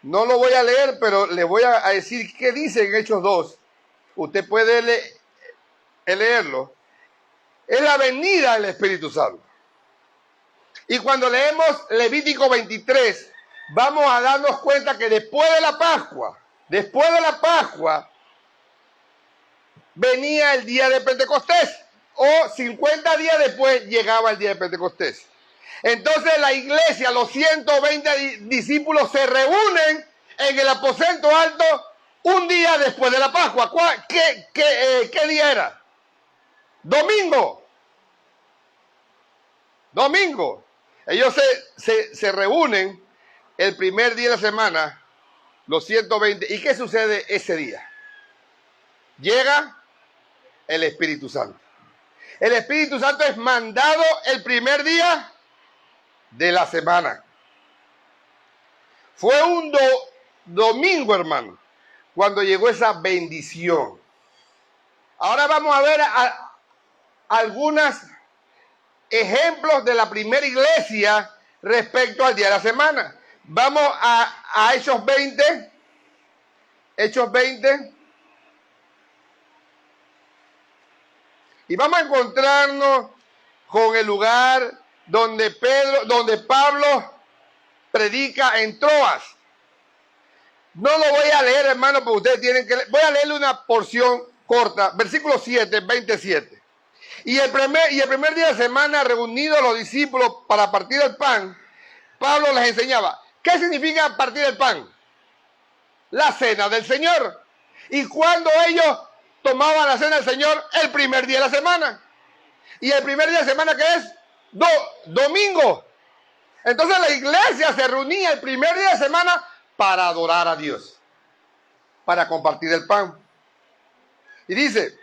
no lo voy a leer, pero le voy a decir qué dice en Hechos 2. Usted puede leerlo. Es la venida del Espíritu Santo. Y cuando leemos Levítico 23, vamos a darnos cuenta que después de la Pascua, venía el día de Pentecostés. O 50 días después llegaba el día de Pentecostés. Entonces la iglesia, los 120 discípulos se reúnen en el aposento alto un día después de la Pascua. ¿Qué día era? Domingo. Ellos se reúnen el primer día de la semana, los 120. ¿Y qué sucede ese día? Llega el Espíritu Santo. El Espíritu Santo es mandado el primer día de la semana. Fue un domingo, hermano, cuando llegó esa bendición. Ahora vamos a ver algunos ejemplos de la primera iglesia respecto al día de la semana. Vamos a Hechos 20. Hechos 20. Y vamos a encontrarnos con el lugar donde Pablo predica en Troas. No lo voy a leer, hermano, porque ustedes tienen que leer. Voy a leerle una porción corta, versículo 7, 27. Y el primer día de semana, reunidos los discípulos para partir el pan, Pablo les enseñaba. ¿Qué significa partir el pan? La cena del Señor. Y cuando ellos tomaban la cena del Señor, el primer día de la semana. ¿Y el primer día de semana qué es? Domingo. Entonces la iglesia se reunía el primer día de semana para adorar a Dios, para compartir el pan. Y dice,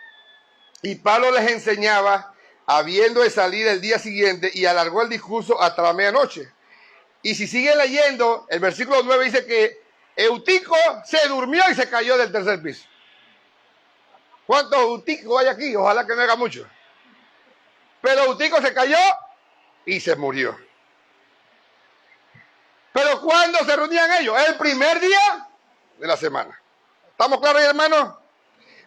y Pablo les enseñaba, habiendo de salir el día siguiente, y alargó el discurso hasta la medianoche. Y si sigue leyendo, el versículo 9 dice que Eutico se durmió y se cayó del tercer piso. ¿Cuántos Euticos hay aquí? Ojalá que no haga mucho. Pero Eutico se cayó y se murió. Pero ¿cuándo se reunían ellos? El primer día de la semana. ¿Estamos claros, hermanos?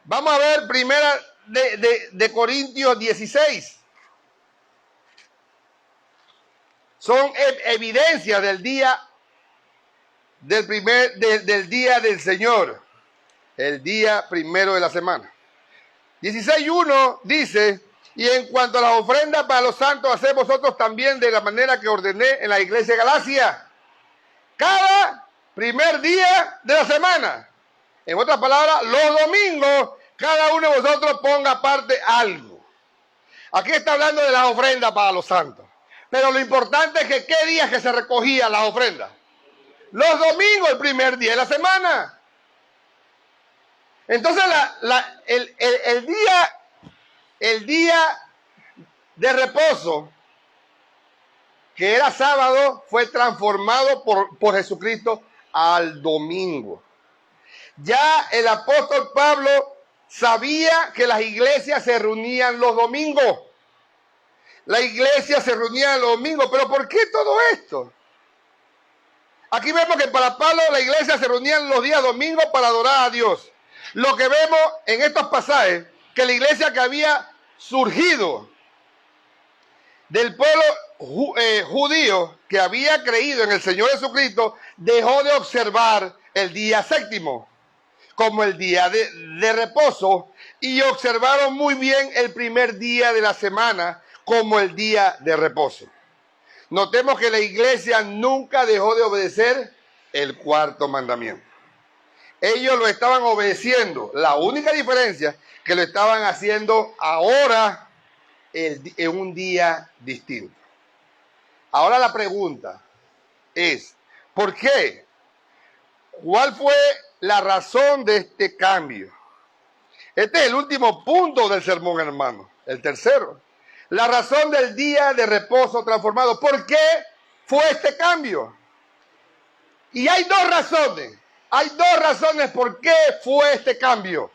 Vamos a ver primera de Corintios 16. Son evidencias del día del día del Señor, el día primero de la semana. 16:1 dice, y en cuanto a las ofrendas para los santos, haced vosotros también de la manera que ordené en la iglesia de Galacia. Cada primer día de la semana. En otras palabras, los domingos, cada uno de vosotros ponga aparte algo. Aquí está hablando de las ofrendas para los santos. Pero lo importante es que ¿qué días que se recogían las ofrendas? Los domingos, el primer día de la semana. Entonces el día de reposo, que era sábado, fue transformado por Jesucristo al domingo. Ya el apóstol Pablo sabía que las iglesias se reunían los domingos. La iglesia se reunía los domingos, pero ¿por qué todo esto? Aquí vemos que para Pablo la iglesia se reunía los días domingos para adorar a Dios. Lo que vemos en estos pasajes, que la iglesia que había surgido del pueblo judío que había creído en el Señor Jesucristo dejó de observar el día séptimo como el día de reposo y observaron muy bien el primer día de la semana como el día de reposo. Notemos que la iglesia nunca dejó de obedecer el cuarto mandamiento. Ellos lo estaban obedeciendo. La única diferencia es que lo estaban haciendo ahora en un día distinto. Ahora la pregunta es, ¿por qué? ¿Cuál fue la razón de este cambio? Este es el último punto del sermón, hermano. El tercero. La razón del día de reposo transformado. ¿Por qué fue este cambio? Y hay dos razones. Hay dos razones por qué fue este cambio.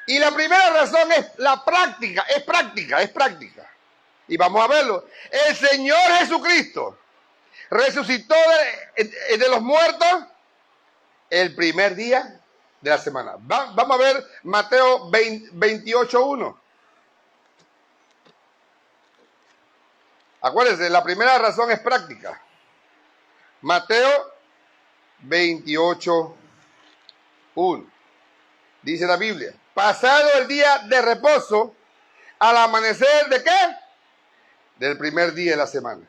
Y la primera razón es la práctica. Es práctica. Y vamos a verlo. El Señor Jesucristo resucitó de los muertos el primer día de la semana. Vamos a ver Mateo 28:1. Acuérdense, la primera razón es práctica. Mateo 28:1. Dice la Biblia, pasado el día de reposo, al amanecer ¿de qué? Del primer día de la semana.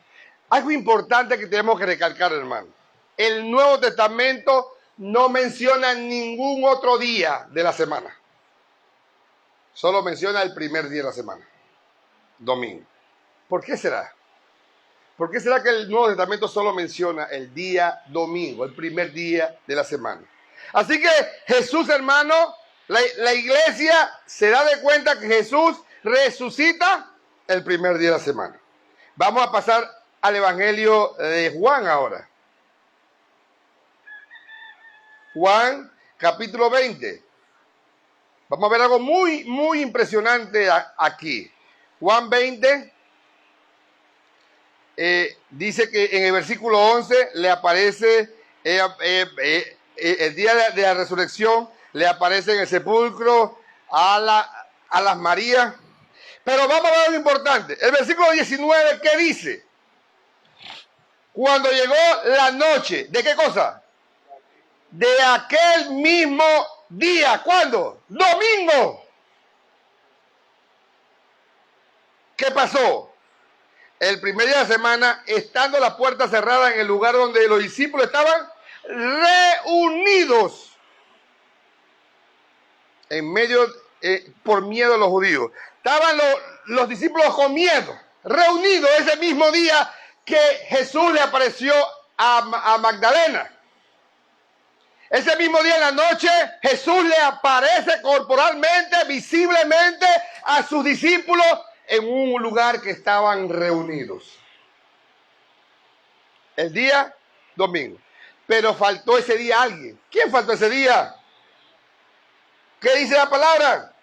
Algo importante que tenemos que recalcar, hermano. El Nuevo Testamento no menciona ningún otro día de la semana. Solo menciona el primer día de la semana, domingo. ¿Por qué será? ¿Por qué será que el Nuevo Testamento solo menciona el día domingo, el primer día de la semana? Así que Jesús, hermano, la iglesia se da de cuenta que Jesús resucita el primer día de la semana. Vamos a pasar al Evangelio de Juan ahora. Juan, capítulo 20. Vamos a ver algo muy, muy impresionante aquí. Juan 20. Dice que en el versículo 11 le aparece el día de la resurrección, le aparece en el sepulcro a las Marías. Pero vamos a ver algo importante. El versículo 19, ¿qué dice? Cuando llegó la noche, ¿de qué cosa? De aquel mismo día. ¿Cuándo? Domingo. ¿Qué pasó? El primer día de la semana, estando la puerta cerrada en el lugar donde los discípulos estaban reunidos en medio, por miedo a los judíos. Estaban los discípulos con miedo, reunidos ese mismo día que Jesús le apareció a Magdalena. Ese mismo día en la noche, Jesús le aparece corporalmente, visiblemente a sus discípulos en un lugar que estaban reunidos. El día domingo. Pero faltó ese día alguien. ¿Quién faltó ese día? ¿Qué dice la palabra?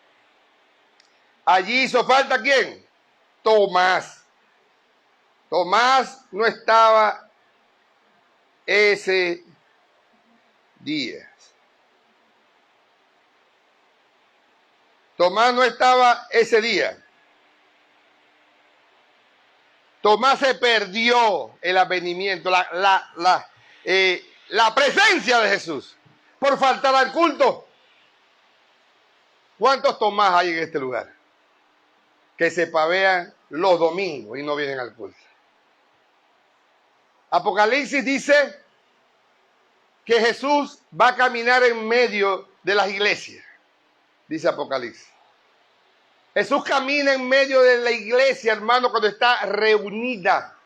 Allí hizo falta ¿quién? Tomás. Tomás no estaba ese día. Tomás no estaba ese día. Tomás se perdió el advenimiento, la presencia de Jesús por faltar al culto. ¿Cuántos Tomás hay en este lugar? Que se pavean los domingos y no vienen al culto. Apocalipsis dice que Jesús va a caminar en medio de las iglesias. Dice Apocalipsis. Jesús camina en medio de la iglesia, hermano, cuando está reunida.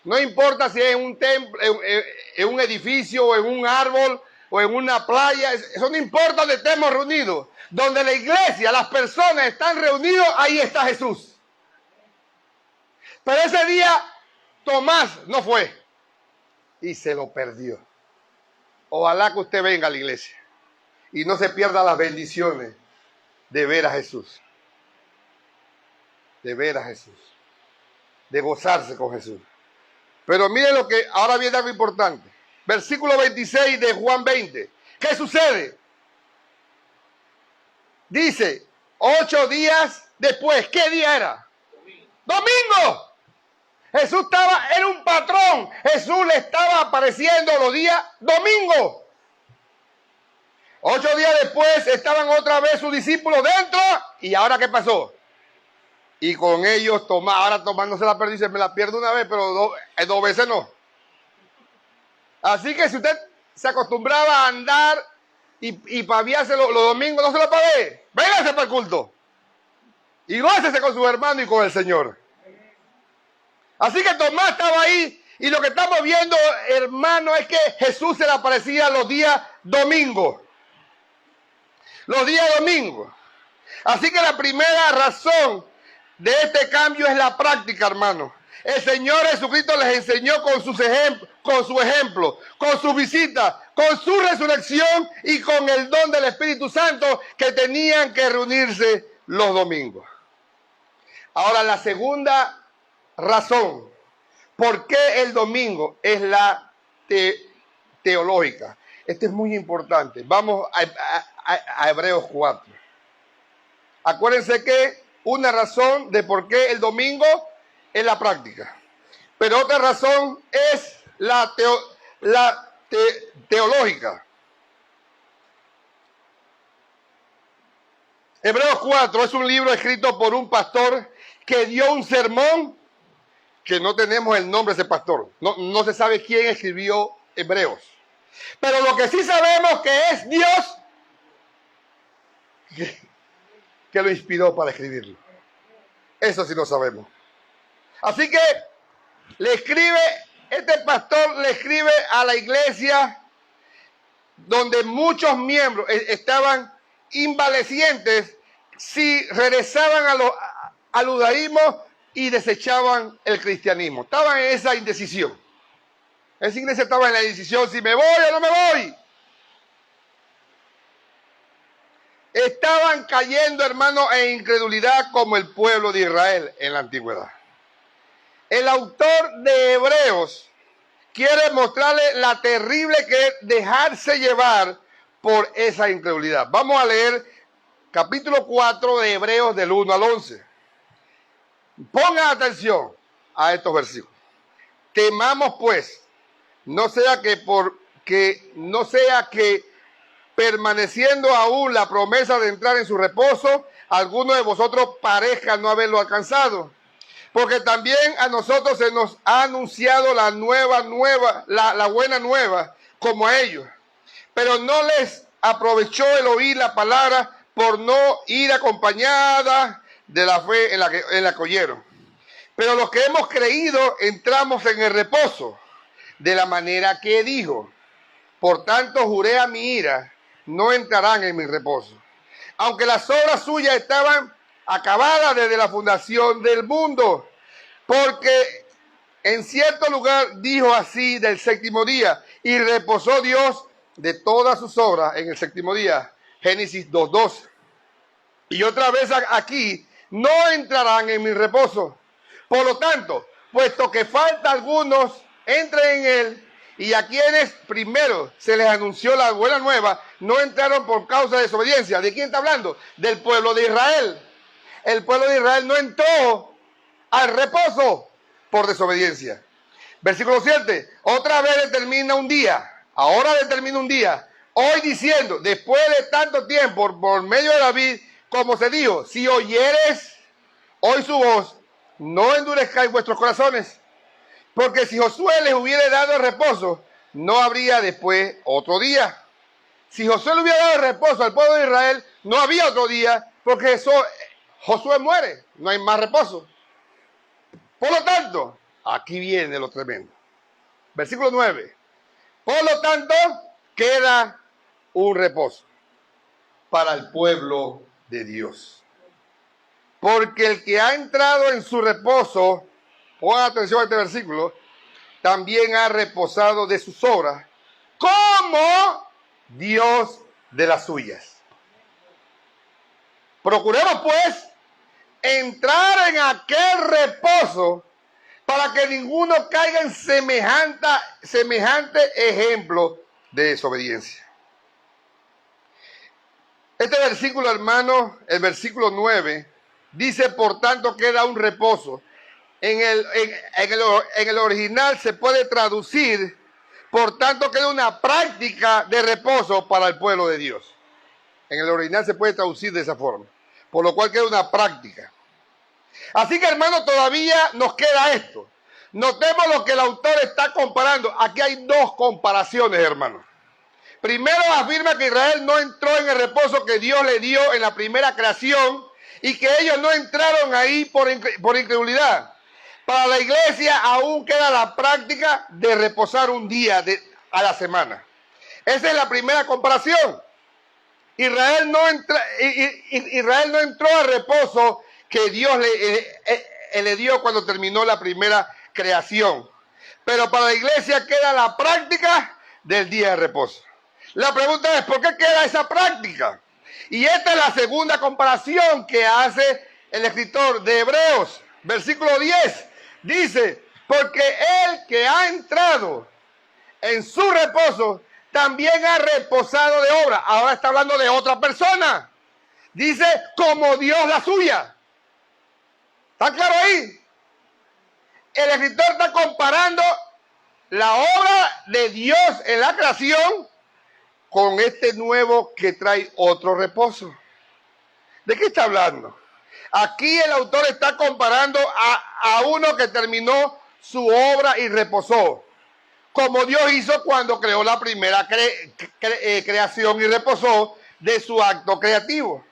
No importa si es en un templo, en un edificio, o en un árbol, o en una playa. Eso no importa donde estemos reunidos. Donde la iglesia, las personas están reunidos, ahí está Jesús. Pero ese día Tomás no fue y se lo perdió. Ojalá que usted venga a la iglesia y no se pierda las bendiciones de ver a Jesús. De ver a Jesús. De gozarse con Jesús. Pero miren lo que ahora viene algo importante. Versículo 26 de Juan 20. ¿Qué sucede? Dice, 8 días después. ¿Qué día era? domingo. Jesús era un patrón. Jesús le estaba apareciendo los días domingo. 8 días después estaban otra vez sus discípulos dentro. ¿Y ahora qué pasó? Y con ellos ahora tomándose la perdiz, me la pierdo una vez, pero dos veces no. Así que si usted se acostumbraba a andar y paviarse los domingos, no se lo pague. Véngase para el culto. Y gócese con su hermano y con el Señor. Así que Tomás estaba ahí. Y lo que estamos viendo, hermano, es que Jesús se le aparecía los días domingos. Los días domingos. Así que la primera razón de este cambio es la práctica, hermano. El Señor Jesucristo les enseñó con su ejemplo, con su visita, con su resurrección y con el don del Espíritu Santo que tenían que reunirse los domingos. Ahora, la segunda razón, ¿por qué el domingo? Es la teológica. Esto es muy importante. Vamos a Hebreos 4. Acuérdense que una razón de por qué el domingo es la práctica. Pero otra razón es la teológica. Hebreos 4 es un libro escrito por un pastor que dio un sermón que no tenemos el nombre de ese pastor. No se sabe quién escribió Hebreos. Pero lo que sí sabemos que es Dios que lo inspiró para escribirlo. Eso sí lo sabemos. Así que este pastor le escribe a la iglesia donde muchos miembros estaban invalecientes si regresaban al judaísmo y desechaban el cristianismo. Estaban en esa indecisión. Esa iglesia estaba en la decisión si me voy o no me voy. Estaban cayendo, hermano, en incredulidad como el pueblo de Israel en la antigüedad. El autor de Hebreos quiere mostrarle la terrible que es dejarse llevar por esa incredulidad. Vamos a leer capítulo 4 de Hebreos del 1 al 11. Pongan atención a estos versículos. Temamos pues, no sea que permaneciendo aún la promesa de entrar en su reposo, alguno de vosotros parezca no haberlo alcanzado. Porque también a nosotros se nos ha anunciado la buena nueva, como a ellos. Pero no les aprovechó el oír la palabra por no ir acompañada de la fe en la que oyeron. Pero los que hemos creído entramos en el reposo, de la manera que dijo. Por tanto juré a mi ira, no entrarán en mi reposo. Aunque las obras suyas estaban acabadas desde la fundación del mundo. Porque en cierto lugar dijo así del séptimo día, y reposó Dios de todas sus obras en el séptimo día. Génesis 2:12. Y otra vez aquí, no entrarán en mi reposo. Por lo tanto, puesto que falta algunos, entren en él, y a quienes primero se les anunció la buena nueva, no entraron por causa de desobediencia. ¿De quién está hablando? Del pueblo de Israel. El pueblo de Israel no entró al reposo por desobediencia. Versículo 7. Otra vez determina un día. Ahora determina un día. Hoy diciendo, después de tanto tiempo, por medio de David, como se dijo, si oyeres hoy su voz, no endurezcáis vuestros corazones. Porque si Josué les hubiera dado el reposo, no habría después otro día. Si Josué le hubiera dado el reposo al pueblo de Israel, no había otro día, porque Josué muere, no hay más reposo. Por lo tanto, aquí viene lo tremendo. Versículo 9. Por lo tanto, queda un reposo para el pueblo de Dios. Porque el que ha entrado en su reposo, pongan atención a este versículo, también ha reposado de sus obras, como Dios de las suyas. Procuremos pues entrar en aquel reposo para que ninguno caiga en semejante ejemplo de desobediencia. Este versículo, hermano, el versículo 9, dice, por tanto queda un reposo. en el original se puede traducir, por tanto, que es una práctica de reposo para el pueblo de Dios. En el original se puede traducir de esa forma, por lo cual queda una práctica. Así que, hermanos, todavía nos queda esto. Notemos lo que el autor está comparando. Aquí hay dos comparaciones, hermanos. Primero afirma que Israel no entró en el reposo que Dios le dio en la primera creación y que ellos no entraron ahí por incredulidad. Para la iglesia aún queda la práctica de reposar un día a la semana. Esa es la primera comparación. Israel no entró al reposo que Dios le dio cuando terminó la primera creación. Pero para la iglesia queda la práctica del día de reposo. La pregunta es, ¿por qué queda esa práctica? Y esta es la segunda comparación que hace el escritor de Hebreos, versículo 10. Dice, porque el que ha entrado en su reposo también ha reposado de obra. Ahora está hablando de otra persona. Dice, como Dios la suya. ¿Está claro ahí? El escritor está comparando la obra de Dios en la creación con este nuevo que trae otro reposo. ¿De qué está hablando? Aquí el autor está comparando a uno que terminó su obra y reposó, como Dios hizo cuando creó la primera creación y reposó de su acto creativo.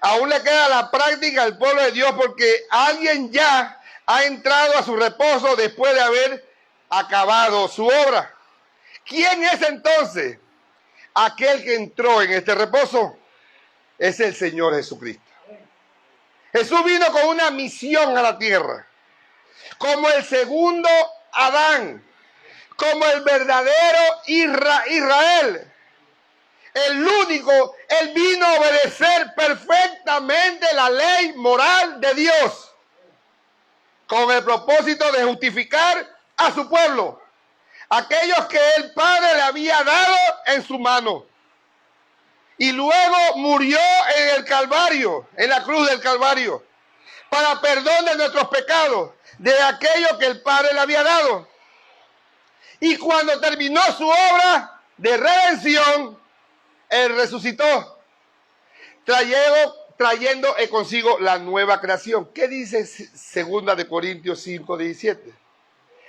Aún le queda la práctica al pueblo de Dios porque alguien ya ha entrado a su reposo después de haber acabado su obra. ¿Quién es entonces aquel que entró en este reposo? Es el Señor Jesucristo. Jesús vino con una misión a la tierra, como el segundo Adán, como el verdadero Israel. El único, él vino a obedecer perfectamente la ley moral de Dios, con el propósito de justificar a su pueblo, aquellos que el Padre le había dado en su mano. Y luego murió en el Calvario, en la cruz del Calvario, para perdón de nuestros pecados, de aquello que el Padre le había dado. Y cuando terminó su obra de redención, Él resucitó, trayendo consigo la nueva creación. ¿Qué dice 2 de Corintios 5, 17?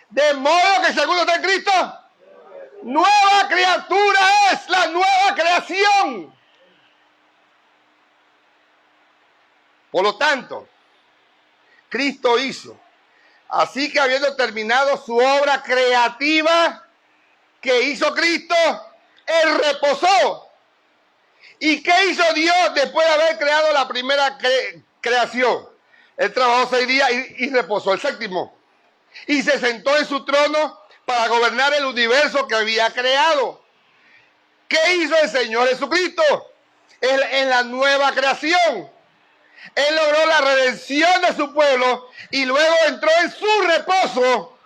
De modo que segundo está en Cristo, nueva criatura es la nueva creación. Por lo tanto, Cristo hizo. Así que habiendo terminado su obra creativa que hizo Cristo, Él reposó. ¿Y qué hizo Dios después de haber creado la primera creación? Él trabajó 6 días y reposó el séptimo. Y se sentó en su trono para gobernar el universo que había creado. ¿Qué hizo el Señor Jesucristo? En la nueva creación. Él logró la redención de su pueblo y luego entró en su reposo.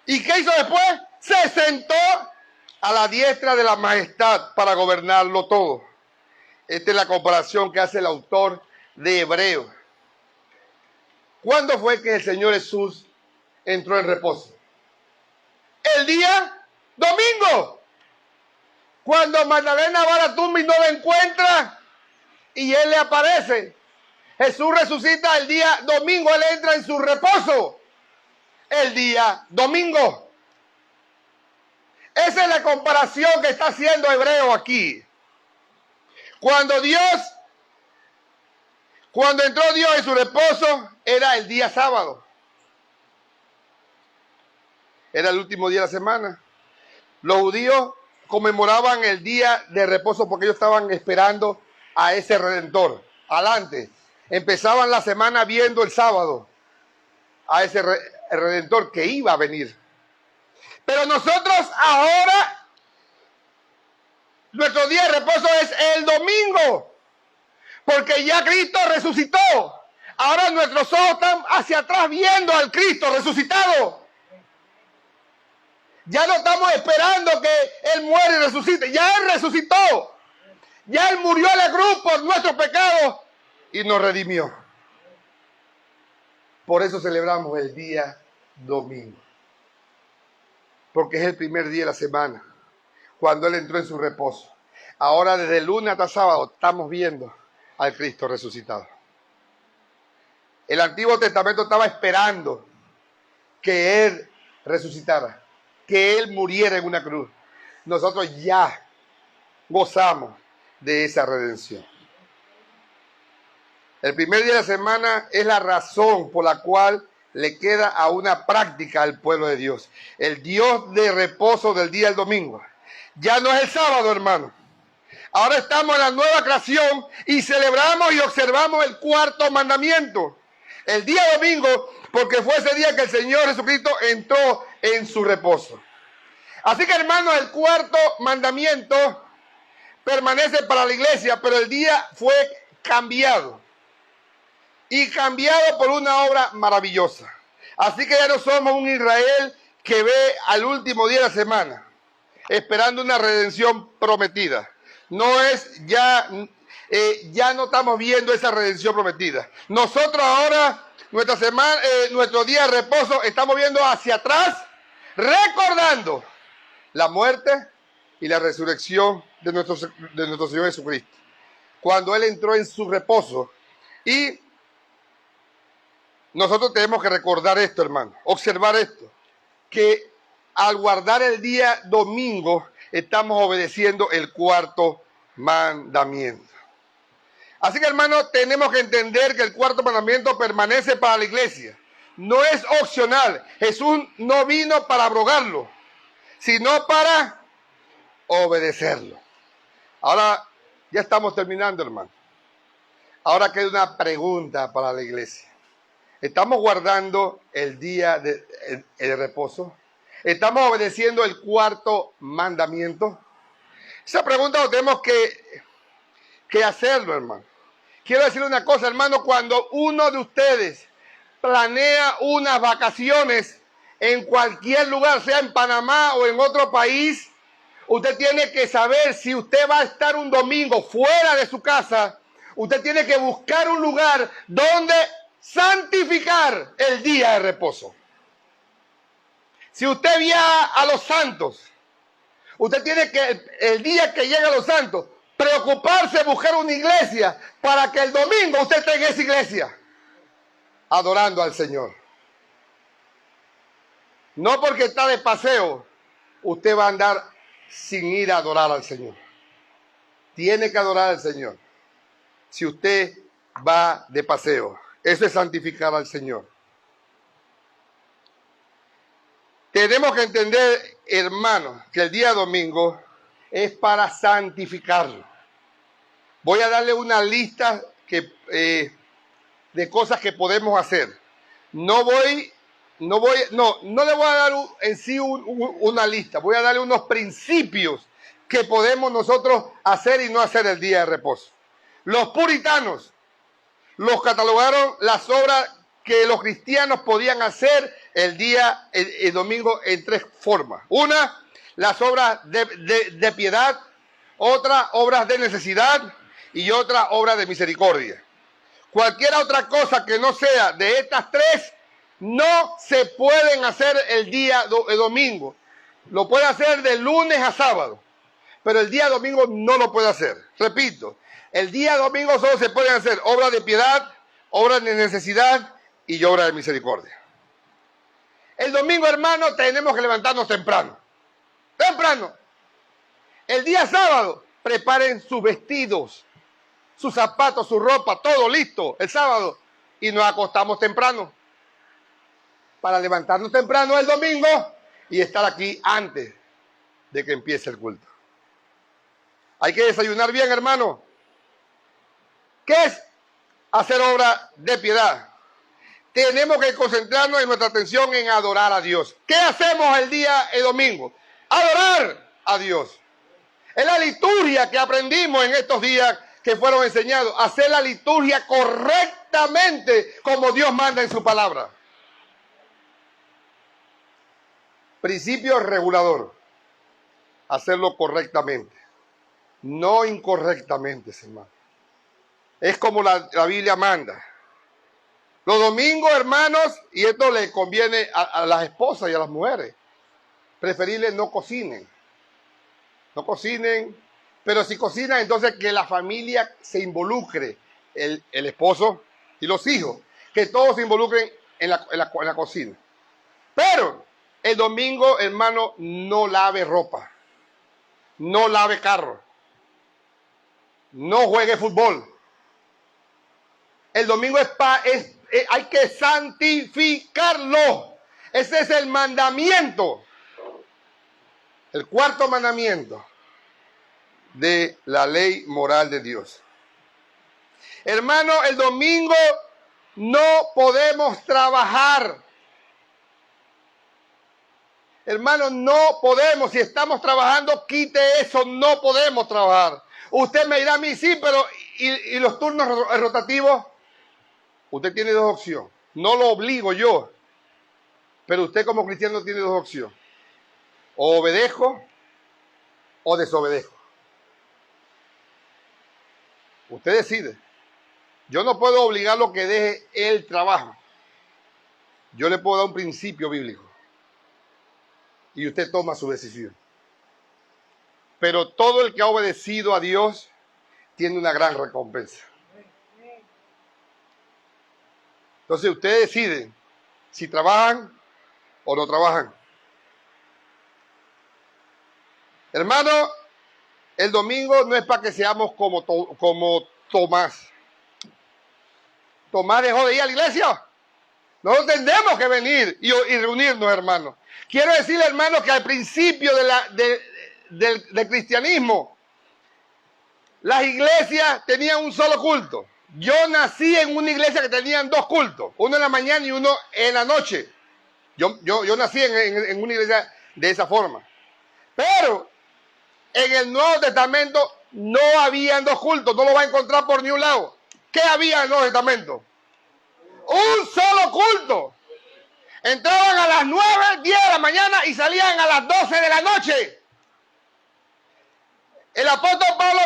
¿Y qué hizo después? Se sentó a la diestra de la majestad para gobernarlo todo. Esta es la comparación que hace el autor de Hebreos. ¿Cuándo fue que el Señor Jesús entró en reposo? El día domingo. Cuando Magdalena va a la tumba y no la encuentra y Él le aparece. Jesús resucita el día domingo, Él entra en su reposo el día domingo. Esa es la comparación que está haciendo Hebreo aquí. Cuando entró Dios en su reposo, era el día sábado. Era el último día de la semana. Los judíos conmemoraban el día de reposo porque ellos estaban esperando a ese Redentor. Adelante. Empezaban la semana viendo el sábado a ese Redentor que iba a venir. Pero nosotros ahora, nuestro día de reposo es el domingo, porque ya Cristo resucitó. Ahora nuestros ojos están hacia atrás viendo al Cristo resucitado. Ya no estamos esperando que Él muera y resucite. Ya Él resucitó. Ya Él murió en la cruz por nuestros pecados y nos redimió. Por eso celebramos el día domingo. Porque es el primer día de la semana, cuando Él entró en su reposo. Ahora desde el lunes hasta sábado estamos viendo al Cristo resucitado. El Antiguo Testamento estaba esperando que Él resucitara, que Él muriera en una cruz. Nosotros ya gozamos de esa redención. El primer día de la semana es la razón por la cual le queda a una práctica al pueblo de Dios. El Dios de reposo del día del domingo. Ya no es el sábado, hermano. Ahora estamos en la nueva creación y celebramos y observamos el cuarto mandamiento. El día domingo, porque fue ese día que el Señor Jesucristo entró en su reposo. Así que, hermano, el cuarto mandamiento permanece para la iglesia, pero el día fue cambiado. Y cambiado por una obra maravillosa. Así que ya no somos un Israel que ve al último día de la semana, esperando una redención prometida. No es ya no estamos viendo esa redención prometida. Nosotros ahora, nuestro día de reposo, estamos viendo hacia atrás, recordando la muerte y la resurrección de nuestro Señor Jesucristo. Cuando Él entró en su reposo. Y nosotros tenemos que recordar esto, hermano, observar esto, que al guardar el día domingo estamos obedeciendo el cuarto mandamiento. Así que, hermano, tenemos que entender que el cuarto mandamiento permanece para la iglesia. No es opcional. Jesús no vino para abrogarlo, sino para obedecerlo. Ahora ya estamos terminando, hermano. Ahora queda una pregunta para la iglesia. ¿Estamos guardando el día de reposo? ¿Estamos obedeciendo el cuarto mandamiento? Esa pregunta lo tenemos que hacerlo, hermano. Quiero decirle una cosa, hermano, cuando uno de ustedes planea unas vacaciones en cualquier lugar, sea en Panamá o en otro país, usted tiene que saber si usted va a estar un domingo fuera de su casa, usted tiene que buscar un lugar donde santificar el día de reposo. Si usted viaja a Los Santos, usted tiene que, el día que llega a Los Santos, preocuparse, buscar una iglesia para que el domingo usted esté en esa iglesia, adorando al Señor. No porque está de paseo, usted va a andar sin ir a adorar al Señor. Tiene que adorar al Señor. Si usted va de paseo, eso es santificar al Señor. Tenemos que entender, hermanos, que el día domingo es para santificarlo. Voy a darle una lista de cosas que podemos hacer. No le voy a dar en sí una lista. Voy a darle unos principios que podemos nosotros hacer y no hacer el día de reposo. Los puritanos los catalogaron las obras que los cristianos podían hacer el domingo en tres formas. Una, las obras de piedad, otra, obras de necesidad y otra, obra de misericordia. Cualquier otra cosa que no sea de estas tres, no se pueden hacer el día domingo. Lo puede hacer de lunes a sábado, pero el día domingo no lo puede hacer. Repito, el día domingo solo se pueden hacer obras de piedad, obras de necesidad y obras de misericordia. El domingo, hermano, tenemos que levantarnos temprano. Temprano. El día sábado, preparen sus vestidos, sus zapatos, su ropa, todo listo el sábado. Y nos acostamos temprano para levantarnos temprano el domingo y estar aquí antes de que empiece el culto. Hay que desayunar bien, hermano. ¿Qué es hacer obra de piedad? Tenemos que concentrarnos en nuestra atención en adorar a Dios. ¿Qué hacemos el domingo? Adorar a Dios. Es la liturgia que aprendimos en estos días que fueron enseñados. Hacer la liturgia correctamente como Dios manda en su palabra. Principio regulador. Hacerlo correctamente. No incorrectamente, hermano. Es como la Biblia manda. Los domingos, hermanos, y esto le conviene a las esposas y a las mujeres, preferible no cocinen. No cocinen, pero si cocinan, entonces que la familia se involucre, el esposo y los hijos, que todos se involucren en la cocina. Pero el domingo, hermano, no lave ropa, no lave carro, no juegue fútbol. El domingo hay que santificarlo. Ese es el mandamiento, el cuarto mandamiento de la ley moral de Dios. Hermano, el domingo no podemos trabajar. Hermano, no podemos. Si estamos trabajando, quite eso. No podemos trabajar. Usted me dirá a mí, sí, pero ¿y los turnos rotativos? Usted tiene dos opciones. No lo obligo yo. Pero usted como cristiano tiene dos opciones. O obedezco o desobedezco. Usted decide. Yo no puedo obligarlo a que deje el trabajo. Yo le puedo dar un principio bíblico. Y usted toma su decisión. Pero todo el que ha obedecido a Dios tiene una gran recompensa. Entonces usted decide si trabajan o no trabajan. Hermano, el domingo no es para que seamos como Tomás. Tomás dejó de ir a la iglesia. Nosotros tendremos que venir y reunirnos, hermano. Quiero decirle, hermano, que al principio del cristianismo, las iglesias tenían un solo culto. Yo nací en una iglesia que tenían dos cultos, uno en la mañana y uno en la noche. Yo nací en una iglesia de esa forma. Pero en el Nuevo Testamento no habían dos cultos, no lo va a encontrar por ningún lado. ¿Qué había en el Nuevo Testamento? Un solo culto. Entraban a las 9, 10 de la mañana y salían a las 12 de la noche. El apóstol Pablo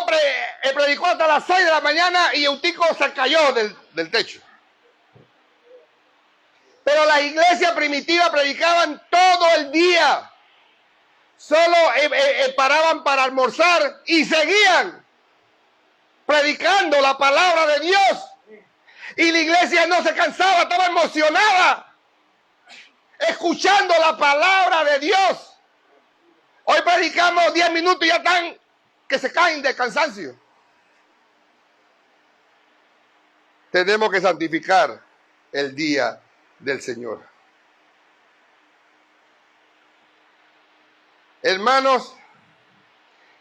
predicó hasta las 6 de la mañana y Eutico se cayó del techo. Pero las iglesias primitivas predicaban todo el día. Solo paraban para almorzar y seguían predicando la palabra de Dios. Y la iglesia no se cansaba, estaba emocionada, escuchando la palabra de Dios. Hoy predicamos 10 minutos y ya están que se caen de cansancio. Tenemos que santificar el día del Señor. Hermanos,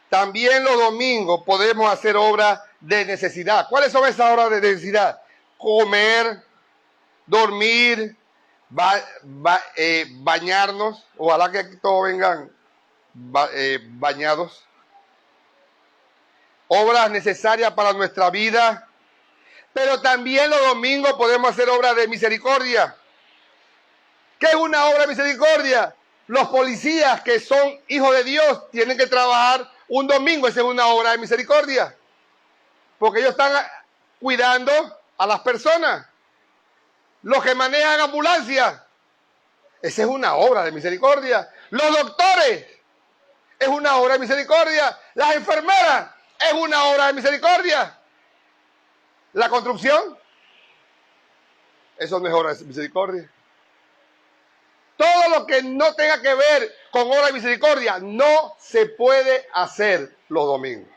también los domingos podemos hacer obras de necesidad. ¿Cuáles son esas obras de necesidad? Comer, dormir, bañarnos. Ojalá que todos vengan bañados. Obras necesarias para nuestra vida. Pero también los domingos podemos hacer obras de misericordia. ¿Qué es una obra de misericordia? Los policías que son hijos de Dios tienen que trabajar un domingo. Esa es una obra de misericordia. Porque ellos están cuidando a las personas. Los que manejan ambulancias. Esa es una obra de misericordia. Los doctores. Es una obra de misericordia. Las enfermeras. Es una obra de misericordia. La construcción. Eso no es obra de misericordia. Todo lo que no tenga que ver con obra de misericordia no se puede hacer los domingos.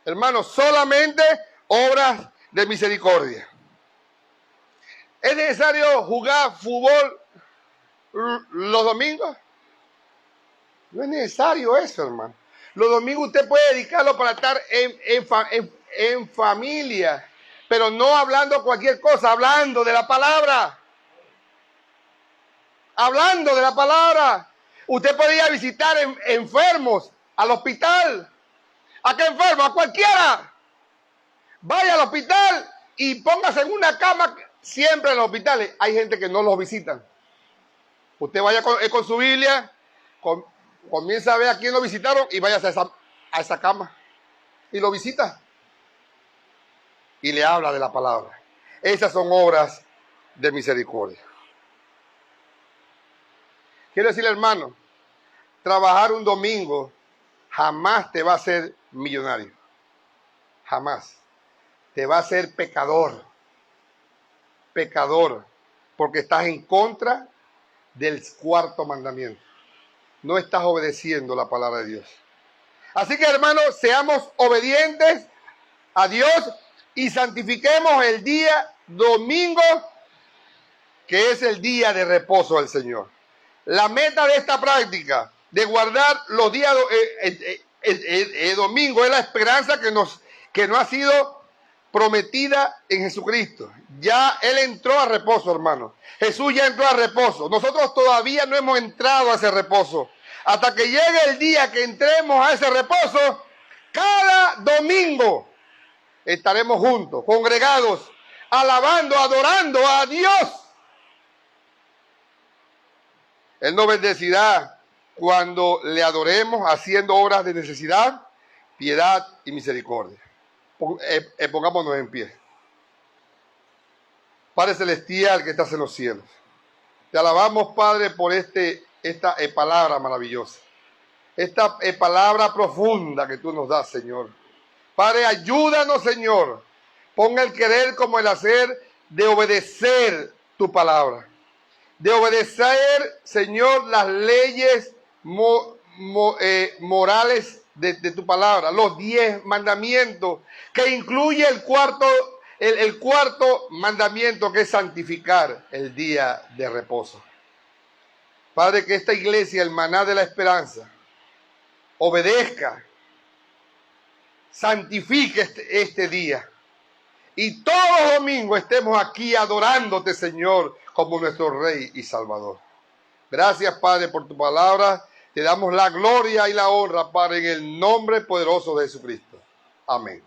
Hermanos, solamente obras de misericordia. ¿Es necesario jugar fútbol los domingos? No es necesario eso, hermano. Los domingos usted puede dedicarlo para estar en familia, pero no hablando cualquier cosa, hablando de la palabra. Hablando de la palabra. Usted puede ir a visitar enfermos al hospital. ¿A qué enfermo? A cualquiera. Vaya al hospital y póngase en una cama. Siempre en los hospitales hay gente que no los visitan. Usted vaya con su Biblia, comienza a ver a quién lo visitaron y vaya a esa cama. Y lo visita. Y le habla de la palabra. Esas son obras de misericordia. Quiero decirle, hermano, trabajar un domingo jamás te va a hacer millonario. Jamás. Te va a hacer pecador. Pecador. Porque estás en contra del cuarto mandamiento. No estás obedeciendo la palabra de Dios. Así que, hermanos, seamos obedientes a Dios y santifiquemos el día domingo, que es el día de reposo del Señor. La meta de esta práctica, de guardar los días domingo, es la esperanza que nos ha sido prometida en Jesucristo. Ya Él entró a reposo, hermano. Jesús ya entró a reposo. Nosotros todavía no hemos entrado a ese reposo. Hasta que llegue el día que entremos a ese reposo, cada domingo estaremos juntos, congregados, alabando, adorando a Dios. Él nos bendecirá cuando le adoremos haciendo obras de necesidad, piedad y misericordia. Pongámonos en pie. Padre celestial que estás en los cielos, te alabamos, Padre, por esta palabra maravillosa, esta palabra profunda que tú nos das, Señor. Padre, ayúdanos, Señor. Ponga el querer como el hacer de obedecer tu palabra. De obedecer, Señor, las leyes morales de tu palabra. Los 10 mandamientos, que incluye el cuarto mandamiento, que es santificar el día de reposo. Padre, que esta iglesia, el maná de la esperanza, obedezca, santifique este día. Y todos los domingos estemos aquí adorándote, Señor, como nuestro Rey y Salvador. Gracias, Padre, por tu palabra. Te damos la gloria y la honra, Padre, en el nombre poderoso de Jesucristo. Amén.